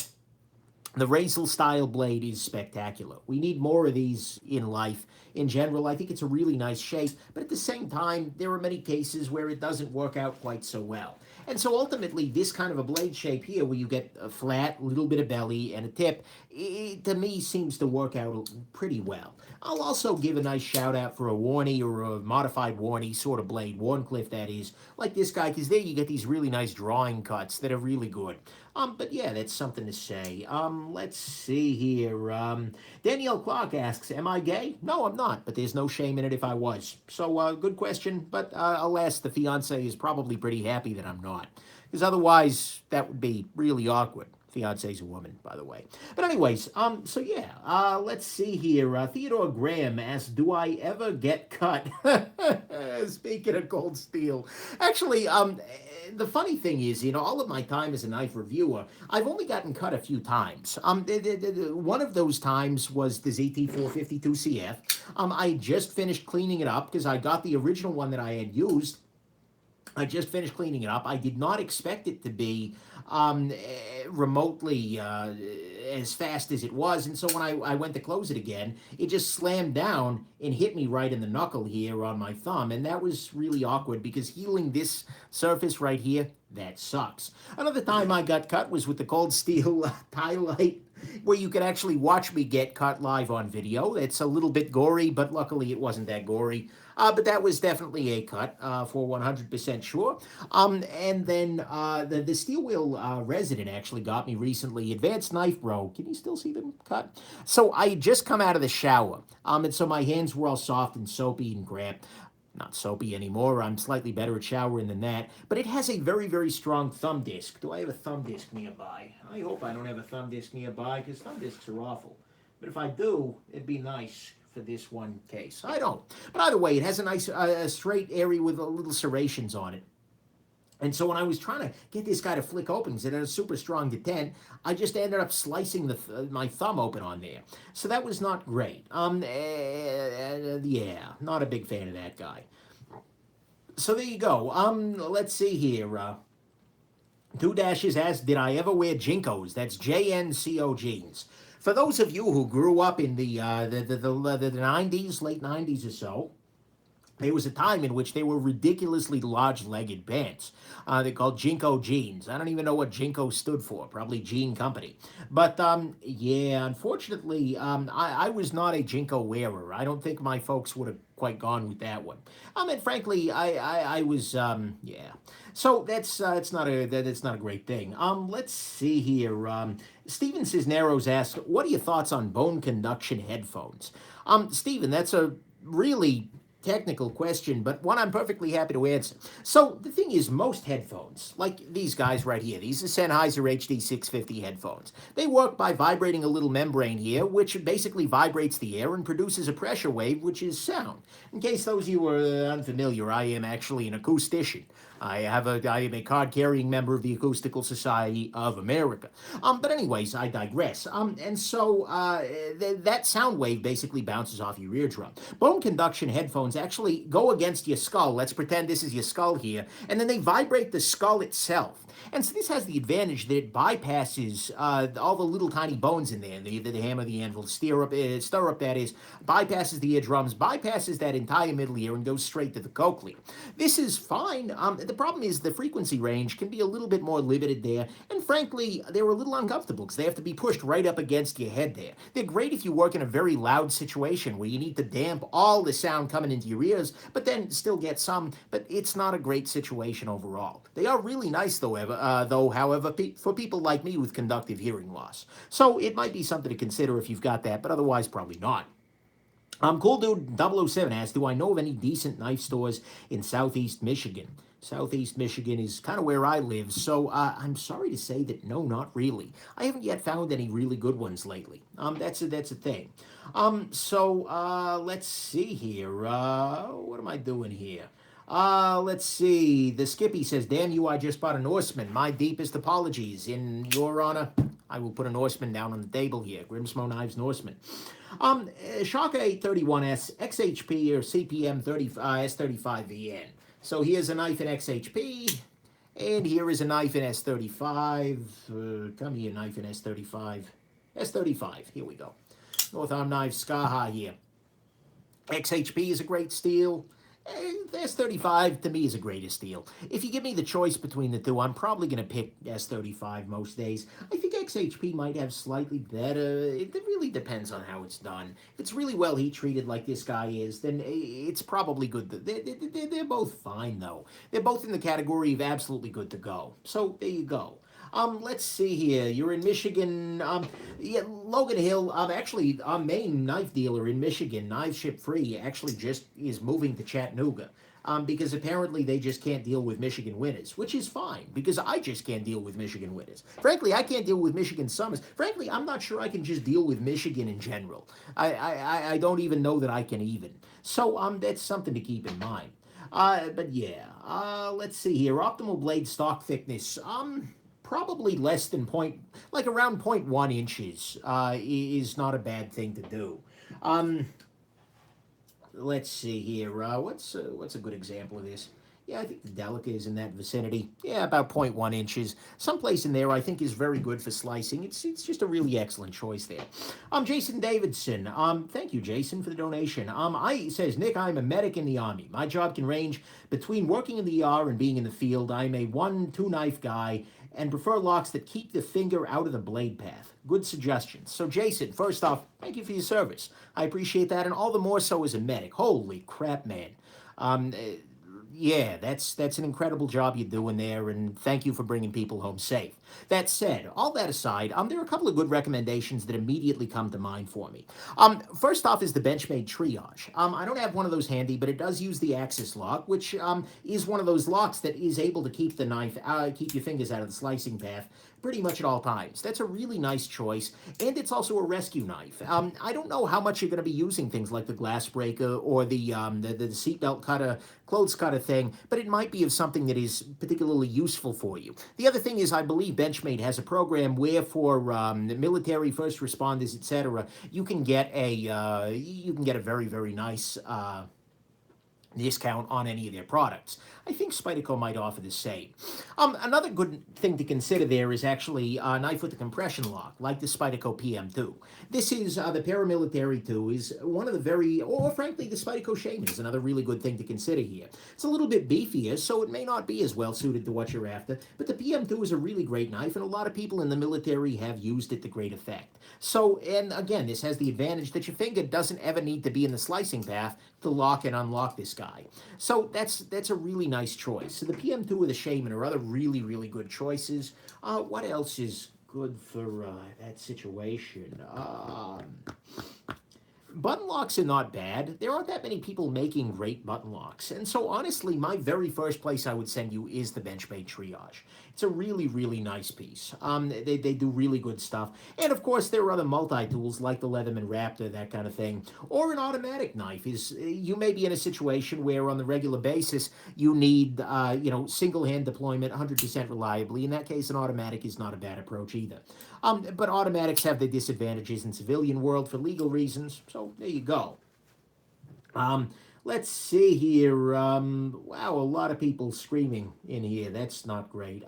A: The Razel style blade is spectacular. We need more of these in life. In general, I think it's a really nice shape, but at the same time, there are many cases where it doesn't work out quite so well. And so ultimately, this kind of a blade shape here, where you get a flat, little bit of belly, and a tip, it, to me, seems to work out pretty well. I'll also give a nice shout out for a Warney or a modified Warney sort of blade, Warncliffe that is, like this guy, because there you get these really nice drawing cuts that are really good. But yeah, that's something to say. Let's see here. Danielle Clark asks, am I gay? No, I'm not, but there's no shame in it if I was. So, good question, but alas, the fiance is probably pretty happy that I'm not, because otherwise that would be really awkward. Fiance's a woman, by the way. But anyways, so yeah, let's see here. Theodore Graham asks, do I ever get cut? Speaking of cold steel. Actually, the funny thing is, all of my time as a knife reviewer, I've only gotten cut a few times. One of those times was the ZT452CF. I just finished cleaning it up because I got the original one that I had used. I just finished cleaning it up. I did not expect it to be remotely as fast as it was. And so when I went to close it again, it just slammed down and hit me right in the knuckle here on my thumb. And that was really awkward because healing this surface right here that sucks. Another time I got cut was with the cold steel tie light, where you could actually watch me get cut live on video. It's a little bit gory, but luckily it wasn't that gory. But that was definitely a cut for 100% sure. And then the steel wheel resident actually got me recently. Advanced knife bro. Can you still see them cut? So I had just come out of the shower. And so my hands were all soft and soapy and cramped. Not soapy anymore. I'm slightly better at showering than that. But it has a very, very strong thumb disc. Do I have a thumb disc nearby? I hope I don't have a thumb disc nearby because thumb discs are awful. But if I do, it'd be nice for this one case. I don't. But either way, it has a nice straight area with little serrations on it. And so when I was trying to get this guy to flick open, because it had a super strong detent, I just ended up slicing my thumb open on there. So that was not great. Yeah, not a big fan of that guy. So there you go. Let's see here. Two Dashes asked, did I ever wear Jinkos? That's JNCO jeans. For those of you who grew up in the 90s, late 90s or so, there was a time in which they were ridiculously large-legged pants. They're called Jinko jeans. I don't even know what Jinko stood for. Probably Jean Company. But yeah, unfortunately, I was not a Jinko wearer. I don't think my folks would have quite gone with that one. And frankly, I was yeah. So that's not a great thing. Let's see here. Steven Cisneros asked, "What are your thoughts on bone conduction headphones?" Steven, that's a really technical question, but one I'm perfectly happy to answer. So the thing is, most headphones, like these guys right here, these are Sennheiser HD650 headphones. They work by vibrating a little membrane here, which basically vibrates the air and produces a pressure wave, which is sound. In case those of you are unfamiliar, I am actually an acoustician. I am a card-carrying member of the Acoustical Society of America. But anyways, I digress. And so that sound wave basically bounces off your eardrum. Bone conduction headphones actually go against your skull. Let's pretend this is your skull here. And then they vibrate the skull itself. And so this has the advantage that it bypasses all the little tiny bones in there, the hammer, the anvil, stirrup, that is, bypasses the eardrums, bypasses that entire middle ear and goes straight to the cochlea. This is fine. The problem is the frequency range can be a little bit more limited there, and frankly, they're a little uncomfortable because they have to be pushed right up against your head there. They're great if you work in a very loud situation where you need to damp all the sound coming into your ears, but then still get some, but it's not a great situation overall. They are really nice, though, however, for people like me with conductive hearing loss. So it might be something to consider if you've got that, but otherwise probably not. Cool Dude 007 asked, do I know of any decent knife stores in Southeast Michigan? Southeast Michigan is kind of where I live, so I'm sorry to say that no, not really. I haven't yet found any really good ones lately. That's a thing. Let's see here. What am I doing here? Let's see. The Skippy says, damn you, I just bought a Norseman. My deepest apologies. In your honor, I will put a Norseman down on the table here. Grimsmo Knives Norseman. Shaka 831S, XHP or CPM S35VN. So here's a knife in XHP, and here is a knife in S35. Come here, knife in S35. S35, here we go. North Arm Knives, Skaha here. XHP is a great steel. S35 to me is a greatest steel. If you give me the choice between the two, I'm probably going to pick S35 most days. I think XHP might have slightly better. It really depends on how it's done. If it's really well heat treated like this guy is, then it's probably good. They're both fine, though. They're both in the category of absolutely good to go. So there you go. Let's see here. You're in Michigan. Yeah, Logan Hill. Actually, our main knife dealer in Michigan, Knives Ship Free, actually just is moving to Chattanooga. Because apparently they just can't deal with Michigan winters, which is fine, because I just can't deal with Michigan winters. Frankly, I can't deal with Michigan summers. Frankly, I'm not sure I can just deal with Michigan in general. I don't even know that I can even. So that's something to keep in mind. But yeah, let's see here. Optimal blade stock thickness. Probably less than like around 0.1 inches is not a bad thing to do. Let's see here. What's a good example of this? Yeah, I think the Delica is in that vicinity. Yeah, about zero point 0.1 inches. Someplace in there I think is very good for slicing. It's just a really excellent choice there. Jason Davidson. Thank you, Jason, for the donation. I says, Nick, I'm a medic in the Army. My job can range between working in the ER and being in the field. I'm a 1-2 knife guy and prefer locks that keep the finger out of the blade path. Good suggestions. So, Jason, first off, thank you for your service. I appreciate that, and all the more so as a medic. Holy crap, man. Um, uh, yeah, that's an incredible job you're doing there, and thank you for bringing people home safe. That said, all that aside, there are a couple of good recommendations that immediately come to mind for me. First off is the Benchmade Triage. I don't have one of those handy, but it does use the Axis lock, which is one of those locks that is able to keep the knife, keep your fingers out of the slicing path pretty much at all times. That's a really nice choice, and it's also a rescue knife. I don't know how much you're going to be using things like the glass breaker or the seatbelt cutter, clothes cutter thing, but it might be of something that is particularly useful for you. The other thing is, I believe Benchmade has a program where for the military, first responders, etc., you can get a very very nice. Discount on any of their products. I think Spyderco might offer the same. Another good thing to consider there is actually a knife with a compression lock, like the Spyderco PM2. This is the Paramilitary 2 is one of the very, or frankly, the Spyderco Shaman is another really good thing to consider here. It's a little bit beefier, so it may not be as well suited to what you're after, but the PM2 is a really great knife, and a lot of people in the military have used it to great effect. So, and again, this has the advantage that your finger doesn't ever need to be in the slicing path to lock and unlock this guy. So that's a really nice choice. So the PM2 or the Shaman are other really, really good choices. What else is good for that situation? Button locks are not bad. There aren't that many people making great button locks. And so honestly, my very first place I would send you is the Benchmade Triage. It's a really, really nice piece. They do really good stuff. And of course, there are other multi-tools like the Leatherman Raptor, that kind of thing. Or an automatic knife. You may be in a situation where on the regular basis, you need, single hand deployment 100% reliably. In that case, an automatic is not a bad approach either. But automatics have their disadvantages in civilian world for legal reasons. So there you go. Let's see here. Wow, a lot of people screaming in here. That's not great.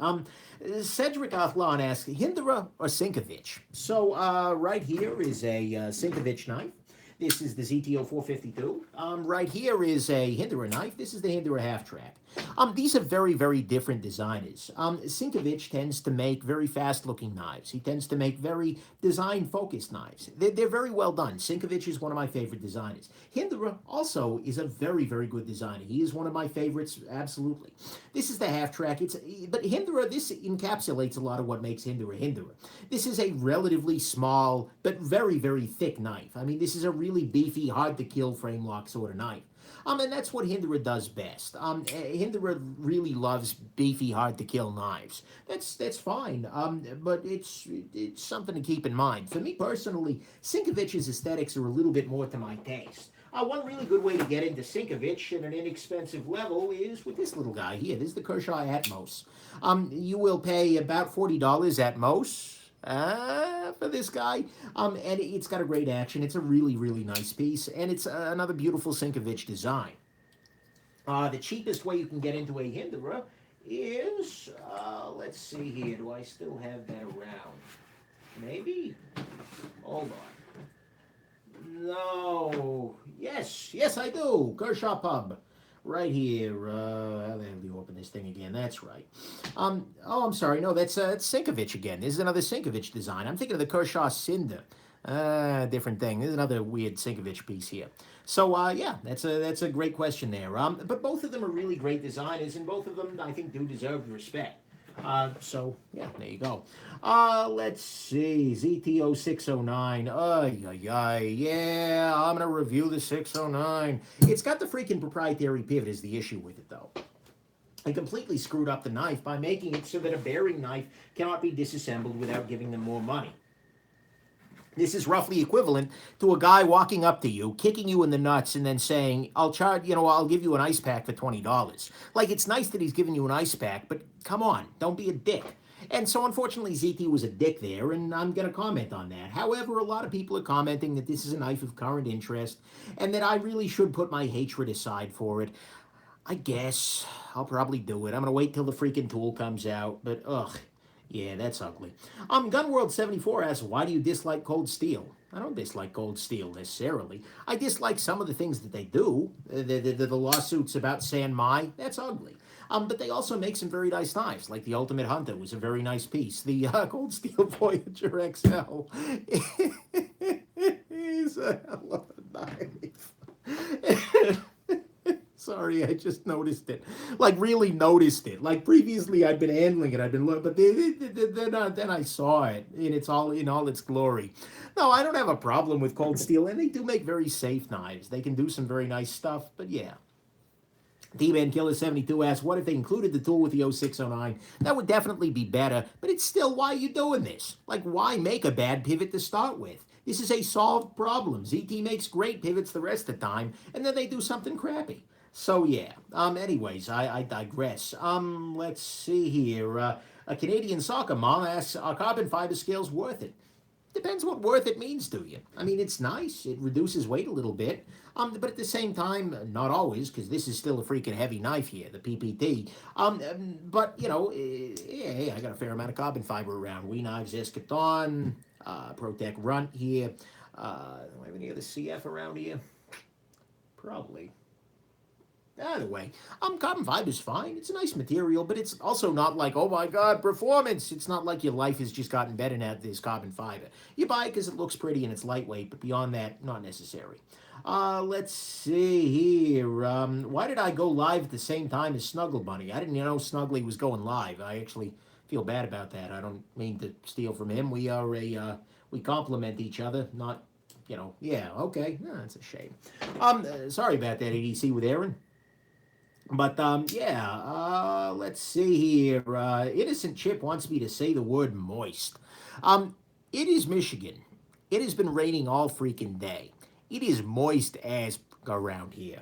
A: Cedric Athlan asks, Hindera or Sinkovich? So right here is a Sinkovich knife. This is the ZTO 452. Right here is a Hindera knife. This is the Hindera half track. These are very, very different designers. Sinkovich tends to make very fast-looking knives. He tends to make very design-focused knives. They're very well done. Sinkovich is one of my favorite designers. Hindera also is a very, very good designer. He is one of my favorites, absolutely. This is the half-track. But Hindera, this encapsulates a lot of what makes Hindera Hindera. This is a relatively small, but very, very thick knife. I mean, this is a really beefy, hard-to-kill frame lock sort of knife. And that's what Hindera does best. Hindera really loves beefy, hard-to-kill knives. That's fine, but it's something to keep in mind. For me personally, Sinkovich's aesthetics are a little bit more to my taste. One really good way to get into Sinkovich at an inexpensive level is with this little guy here. This is the Kershaw Atmos. You will pay about $40 at most. For this guy, and it's got a great action. It's a really, really nice piece, and it's another beautiful Sinkovich design. The cheapest way you can get into a Hindera is, let's see here, do I still have that around? Maybe? Hold on. No. Yes, I do. Kershaw Pub. Right here, how the hell do you open this thing again? That's right. Oh, I'm sorry. No, that's Sinkovich again. This is another Sinkovich design. I'm thinking of the Kershaw Cinder. Different thing. There's another weird Sinkovich piece here. So, yeah, that's a great question there. But both of them are really great designers, and both of them, I think, do deserve respect. So, yeah, there you go. Let's see. ZTO 609. Yeah, I'm going to review the 609. It's got the freaking proprietary pivot is the issue with it, though. I completely screwed up the knife by making it so that a bearing knife cannot be disassembled without giving them more money. This is roughly equivalent to a guy walking up to you, kicking you in the nuts, and then saying, I'll give you an ice pack for $20. Like, it's nice that he's giving you an ice pack, but come on, don't be a dick. And so, unfortunately, ZT was a dick there, and I'm going to comment on that. However, a lot of people are commenting that this is a knife of current interest, and that I really should put my hatred aside for it. I guess I'll probably do it. I'm gonna wait till the freaking tool comes out, but ugh, yeah, that's ugly. Gunworld74 asks, why do you dislike Cold Steel? I don't dislike Cold Steel necessarily. I dislike some of the things that they do. The lawsuits about San Mai, that's ugly. But they also make some very nice knives, like the Ultimate Hunter was a very nice piece. The Cold Steel Voyager XL is a hell of a knife. Sorry, I just noticed it. Like really noticed it. Like previously, I'd been handling it. I'd been looking, but then I saw it in all its glory. No, I don't have a problem with Cold Steel, and they do make very safe knives. They can do some very nice stuff. But yeah, D-Man Killer 72 asks, what if they included the tool with the 0609? That would definitely be better, but it's still, why are you doing this? Like, why make a bad pivot to start with? This is a solved problem. ZT makes great pivots the rest of the time, and then they do something crappy. So yeah. Anyways, I digress. Let's see here. A Canadian soccer mom asks, are carbon fiber scales worth it? Depends what worth it means to you. I mean, it's nice. It reduces weight a little bit. But at the same time, not always, because this is still a freaking heavy knife here, the PPT. But, yeah, I got a fair amount of carbon fiber around. We Knives, Eschaton, Protec Runt here. Do I have any other CF around here? Probably. Either way, carbon fiber's fine. It's a nice material, but it's also not like, oh my god, performance. It's not like your life has just gotten better now that there's carbon fiber. You buy it because it looks pretty and it's lightweight, but beyond that, not necessary. Let's see here. Why did I go live at the same time as Snuggle Bunny? I didn't know Snuggly was going live. I actually feel bad about that. I don't mean to steal from him. We complement each other, not, yeah, okay. No, that's a shame. Sorry about that, ADC with Aaron. But yeah, let's see here. Innocent Chip wants me to say the word moist. It is Michigan. It has been raining all freaking day. It is moist as around here.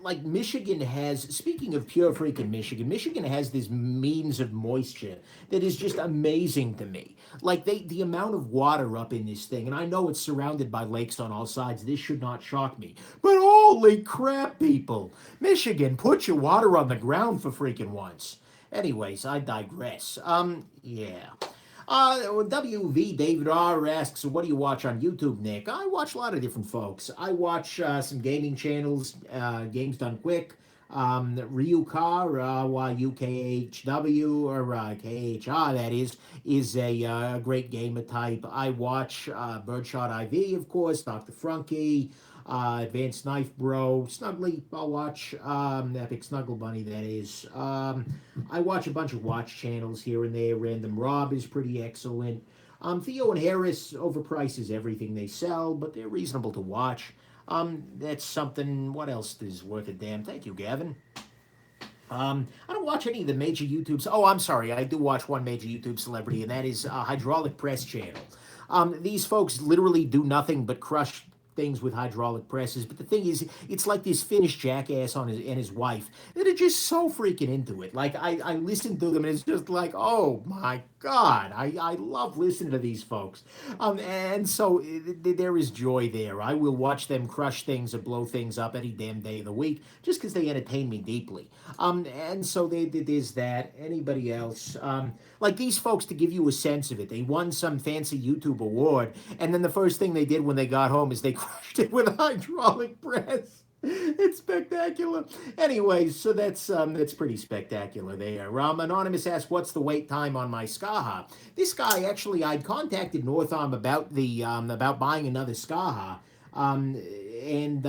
A: Like Michigan has, speaking of pure freaking Michigan, Michigan has this means of moisture that is just amazing to me. Like the amount of water up in this thing, and I know it's surrounded by lakes on all sides. This should not shock me. But holy crap, people. Michigan, put your water on the ground for freaking once. Anyways, I digress. Yeah. WV David R asks, what do you watch on YouTube, Nick? I watch a lot of different folks. I watch some gaming channels, Games Done Quick, Ryukar, YUKHW, or KHR, that is a great gamer type. I watch Birdshot IV, of course, Dr. Frunky, Advanced Knife Bro, Snuggly, I'll watch, Epic Snuggle Bunny, that is. I watch a bunch of watch channels here and there. Random Rob is pretty excellent. Theo and Harris overprices everything they sell, but they're reasonable to watch. That's something, what else is worth a damn? Thank you, Gavin. I don't watch any of the major YouTubes. Oh, I'm sorry. I do watch one major YouTube celebrity, and that is Hydraulic Press Channel. These folks literally do nothing but crush things with hydraulic presses, but the thing is, it's like this Finnish jackass and his wife that are just so freaking into it. Like I listen to them and it's just like, oh my god, I love listening to these folks. And so there is joy there. I will watch them crush things or blow things up any damn day of the week just because they entertain me deeply. And so there's that. Anybody else? Like these folks, to give you a sense of it, they won some fancy YouTube award, and then the first thing they did when they got home is they crushed it with a hydraulic press. It's spectacular. Anyways, so that's pretty spectacular there. Anonymous asks, what's the wait time on my Skaha? This guy, actually, I'd contacted North Arm about about buying another Skaha. And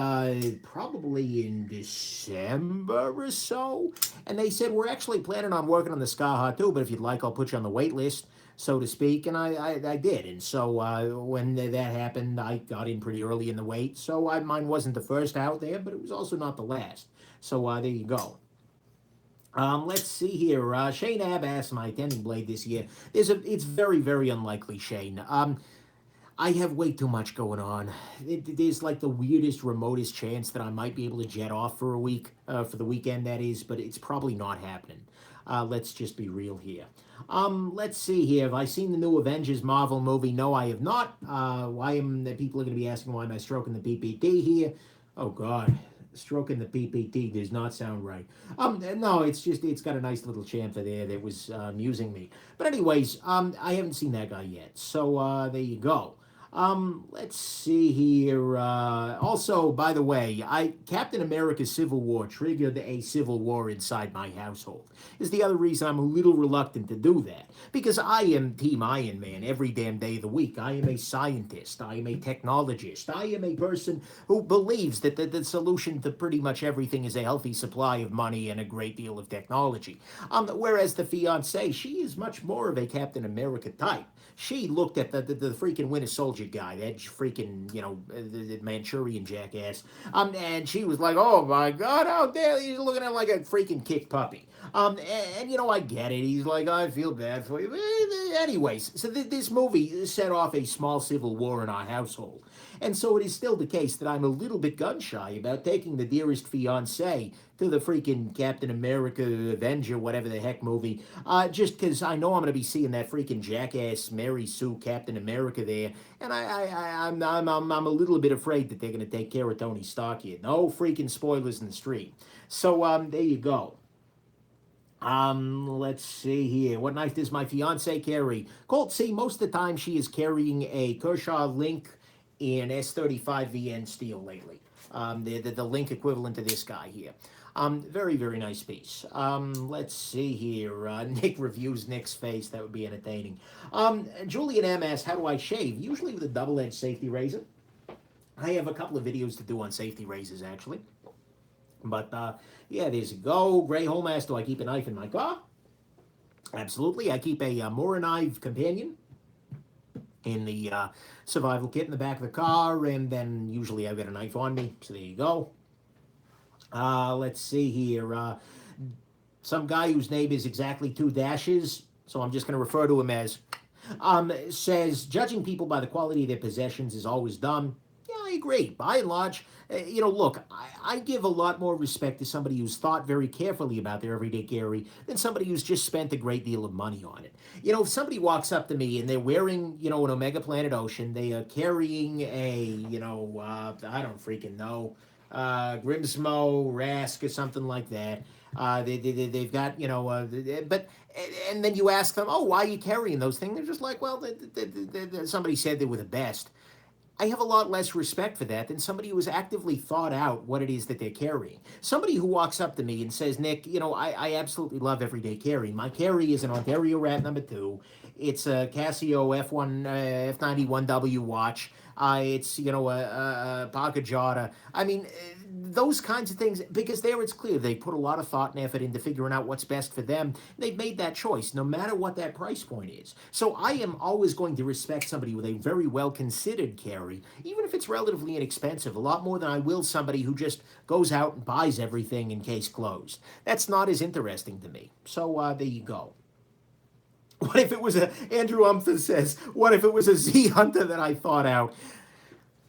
A: probably in December or so. And they said, we're actually planning on working on the Skaha too, but if you'd like, I'll put you on the wait list, so to speak. And I did. And so when that happened, I got in pretty early in the wait. So mine wasn't the first out there, but it was also not the last. So there you go. Let's see here. Shane Ab asked my attending blade this year. It's very, very unlikely, Shane. I have way too much going on. There's like the weirdest, remotest chance that I might be able to jet off for a week, for the weekend, that is, but it's probably not happening. Let's just be real here. Let's see here. Have I seen the new Avengers Marvel movie? No, I have not. Why am the people are going to be asking why am I stroking the PPT here? Oh, God. Stroking the PPT does not sound right. No, it's just it's got a nice little chamfer there that was amusing me. But anyways, I haven't seen that guy yet, so there you go. Let's see here. Also, by the way, I Captain America: Civil War triggered a civil war inside my household. Is the other reason I'm a little reluctant to do that because I am Team Iron Man every damn day of the week. I am a scientist. I am a technologist. I am a person who believes that the solution to pretty much everything is a healthy supply of money and a great deal of technology. Whereas the fiance, she is much more of a Captain America type. She looked at the freaking Winter Soldier guy, that freaking, the Manchurian jackass, and she was like, oh my God, how dare he's looking at him like a freaking kick puppy. I get it. He's like, I feel bad for you. Anyways, so this movie set off a small civil war in our household. And so it is still the case that I'm a little bit gun shy about taking the dearest fiance to the freaking Captain America Avenger, whatever the heck movie, just because I know I'm going to be seeing that freaking jackass Mary Sue Captain America there, and I'm a little bit afraid that they're going to take care of Tony Stark here. No freaking spoilers in the stream. So there you go. Let's see here. What knife does my fiance carry? Colt, see, most of the time she is carrying a Kershaw Link in S35 VN steel lately. The Link equivalent to this guy here. Very, very nice piece. Let's see here. Nick reviews Nick's face. That would be entertaining. Julian M asks, how do I shave? Usually with a double-edged safety razor. I have a couple of videos to do on safety razors, actually. But, yeah, there's a go. Gray Home asks, do I keep a knife in my car? Absolutely. I keep a Mora knife companion in the survival kit in the back of the car, and then usually I've got a knife on me. So there you go. Let's see here. Some guy whose name is exactly 2 dashes, so I'm just going to refer to him as, says, judging people by the quality of their possessions is always dumb. Yeah, I agree. By and large, look, I give a lot more respect to somebody who's thought very carefully about their everyday carry than somebody who's just spent a great deal of money on it. If somebody walks up to me and they're wearing, an Omega Planet Ocean, they are carrying a, I don't freaking know, Grimsmo, Rask, or something like that. They've got, but, and then you ask them, oh, why are you carrying those things? They're just like, well, somebody said they were the best. I have a lot less respect for that than somebody who has actively thought out what it is that they're carrying. Somebody who walks up to me and says, Nick, I absolutely love everyday carry. My carry is an Ontario Rat number 2. It's a Casio F91W watch. It's, a Parker Jada. I mean, those kinds of things, because there it's clear they put a lot of thought and effort into figuring out what's best for them. They've made that choice, no matter what that price point is. So I am always going to respect somebody with a very well-considered carry, even if it's relatively inexpensive, a lot more than I will somebody who just goes out and buys everything in case closed. That's not as interesting to me. So there you go. What if it was Andrew Umpher says, what if it was a Z Hunter that I thought out?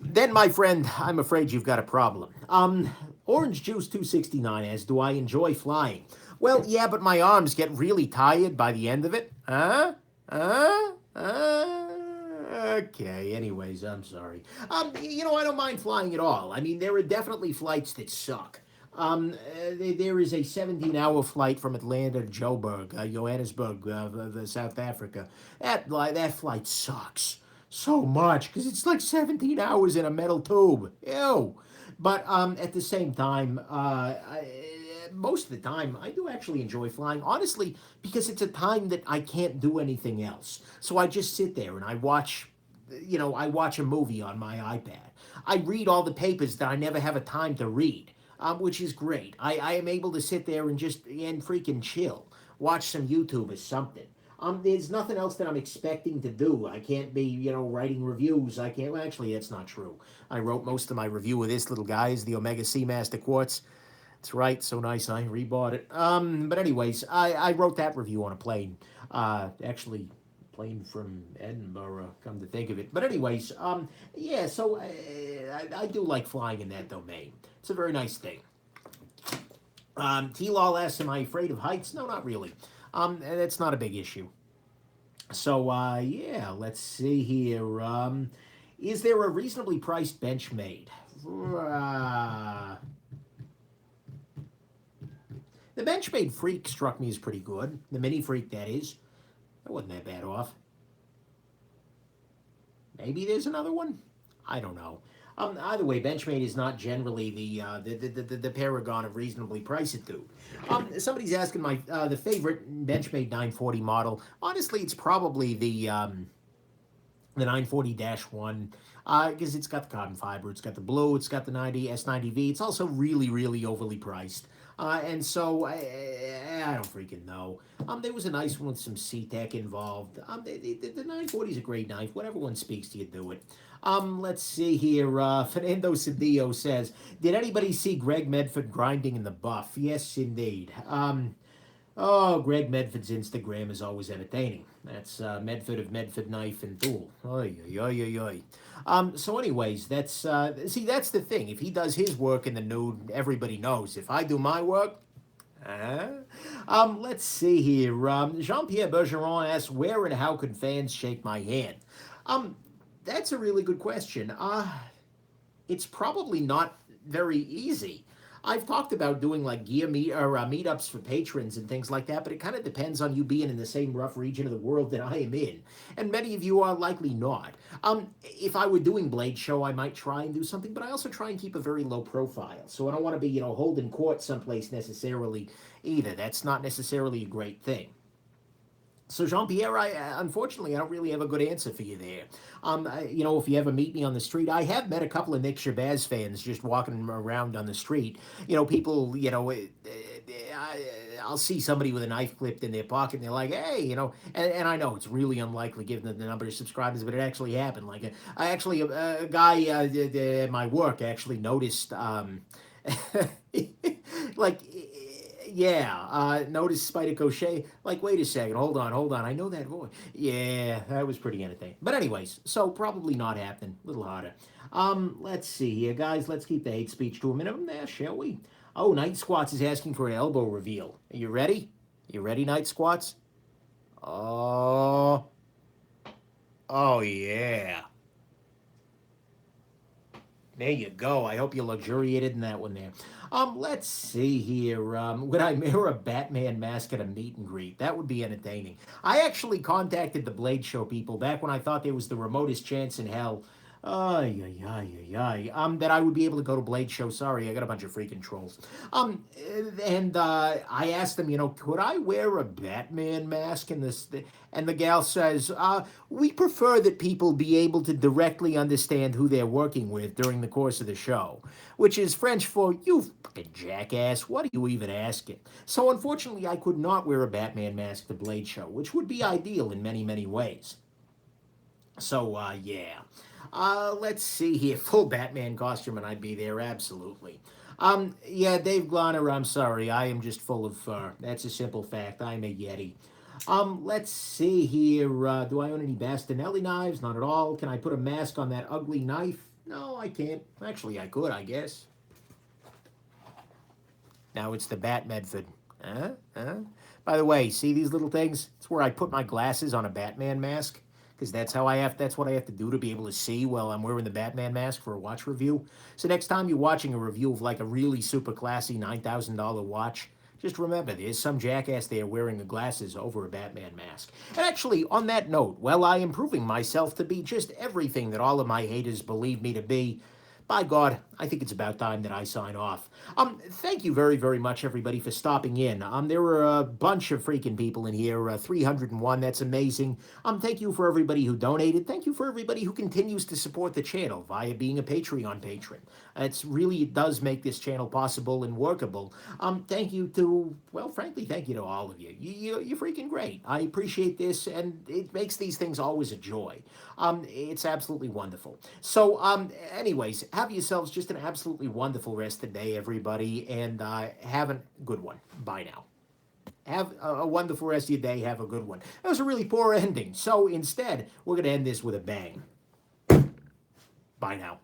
A: Then, my friend, I'm afraid you've got a problem. Orange Juice 269 asks, do I enjoy flying? Well, yeah, but my arms get really tired by the end of it. Okay, anyways, I'm sorry. I don't mind flying at all. I mean, there are definitely flights that suck. There is a 17-hour flight from Atlanta to Joburg, Johannesburg, South Africa. That flight sucks so much because it's like 17 hours in a metal tube. Ew. But at the same time, most of the time, I do actually enjoy flying, honestly, because it's a time that I can't do anything else. So I just sit there and I watch a movie on my iPad. I read all the papers that I never have a time to read. Which is great. I am able to sit there and freaking chill, watch some YouTube or something. There's nothing else that I'm expecting to do. I can't be, writing reviews. I can't. Well, actually, that's not true. I wrote most of my review of this little guy, is the Omega Seamaster Quartz. That's right. So nice. I rebought it. But anyways, I wrote that review on a plane. Actually, plane from Edinburgh, come to think of it. But anyways, yeah, so I do like flying in that domain. It's a very nice thing. T-Law asks, am I afraid of heights? No, not really. That's not a big issue. So, yeah, let's see here. Is there a reasonably priced bench made? The Benchmade Freak struck me as pretty good. The Mini Freak, that is. That wasn't that bad off. Maybe there's another one. I don't know. Either way, Benchmade is not generally the paragon of reasonably priced food. Somebody's asking my the favorite Benchmade 940 model. Honestly, it's probably the 940-1 because it's got the carbon fiber, it's got the blue, it's got the 90 S90V. It's also really, really overly priced. And so I don't freaking know. There was a nice one with some C-Tech involved. The 940 is a great knife. Whatever one speaks to you, do it. Let's see here. Fernando Cedillo says, did anybody see Greg Medford grinding in the buff? Yes, indeed. Oh, Greg Medford's Instagram is always entertaining. That's Medford of Medford Knife and Tool. Oy, oy, oy, oy, oy. So anyways, that's see, that's the thing. If he does his work in the nude, everybody knows. If I do my work, let's see here. Jean-Pierre Bergeron asks, where and how could fans shake my hand? That's a really good question. It's probably not very easy. I've talked about doing like gear meetups for patrons and things like that, but it kind of depends on you being in the same rough region of the world that I am in, and many of you are likely not. If I were doing Blade Show, I might try and do something, but I also try and keep a very low profile, so I don't want to be, holding court someplace necessarily either. That's not necessarily a great thing. So Jean-Pierre, unfortunately, I don't really have a good answer for you there. If you ever meet me on the street, I have met a couple of Nick Shabazz fans just walking around on the street. People, I'll see somebody with a knife clipped in their pocket, and they're like, hey, and I know it's really unlikely given the number of subscribers, but it actually happened. Like, a guy at my work actually noticed, like, yeah, notice Spider Crochet. Like, wait a second, hold on. I know that voice. Yeah, that was pretty entertaining. But anyways, so probably not happening. A little harder. Let's see here, guys. Let's keep the hate speech to a minimum there, shall we? Oh, Night Squats is asking for an elbow reveal. Are you ready? You ready, Night Squats? Oh, oh yeah. There you go. I hope you luxuriated in that one there. Let's see here. Would I wear a Batman mask at a meet and greet? That would be entertaining. I actually contacted the Blade Show people back when I thought there was the remotest chance in hell. That I would be able to go to Blade Show. Sorry, I got a bunch of freaking trolls. And I asked them, could I wear a Batman mask in this? And the gal says, we prefer that people be able to directly understand who they're working with during the course of the show, which is French for, you fucking jackass, what are you even asking? So unfortunately, I could not wear a Batman mask to Blade Show, which would be ideal in many, many ways. So, yeah. Let's see here. Full Batman costume and I'd be there, absolutely. Yeah, Dave Glonner, I'm sorry. I am just full of fur. That's a simple fact. I'm a Yeti. Let's see here. Do I own any Bastinelli knives? Not at all. Can I put a mask on that ugly knife? No, I can't. Actually, I could, I guess. Now it's the Bat Medford. By the way, see these little things? It's where I put my glasses on a Batman mask, because that's what I have to do to be able to see while I'm wearing the Batman mask for a watch review. So next time you're watching a review of like a really super classy $9,000 watch, just remember there's some jackass there wearing the glasses over a Batman mask. And actually, on that note, while I am proving myself to be just everything that all of my haters believe me to be, by God, I think it's about time that I sign off. Thank you very, very much, everybody, for stopping in. There were a bunch of freaking people in here, 301, that's amazing. Thank you for everybody who donated. Thank you for everybody who continues to support the channel via being a Patreon patron. It does make this channel possible and workable. Thank you to, well, frankly, thank you to all of you. You're freaking great. I appreciate this, and it makes these things always a joy. It's absolutely wonderful. So, anyways, have yourselves just an absolutely wonderful rest of the day, everybody, and have a good one. Bye now. Have a wonderful rest of your day. Have a good one. That was a really poor ending. So instead, we're going to end this with a bang. Bye now.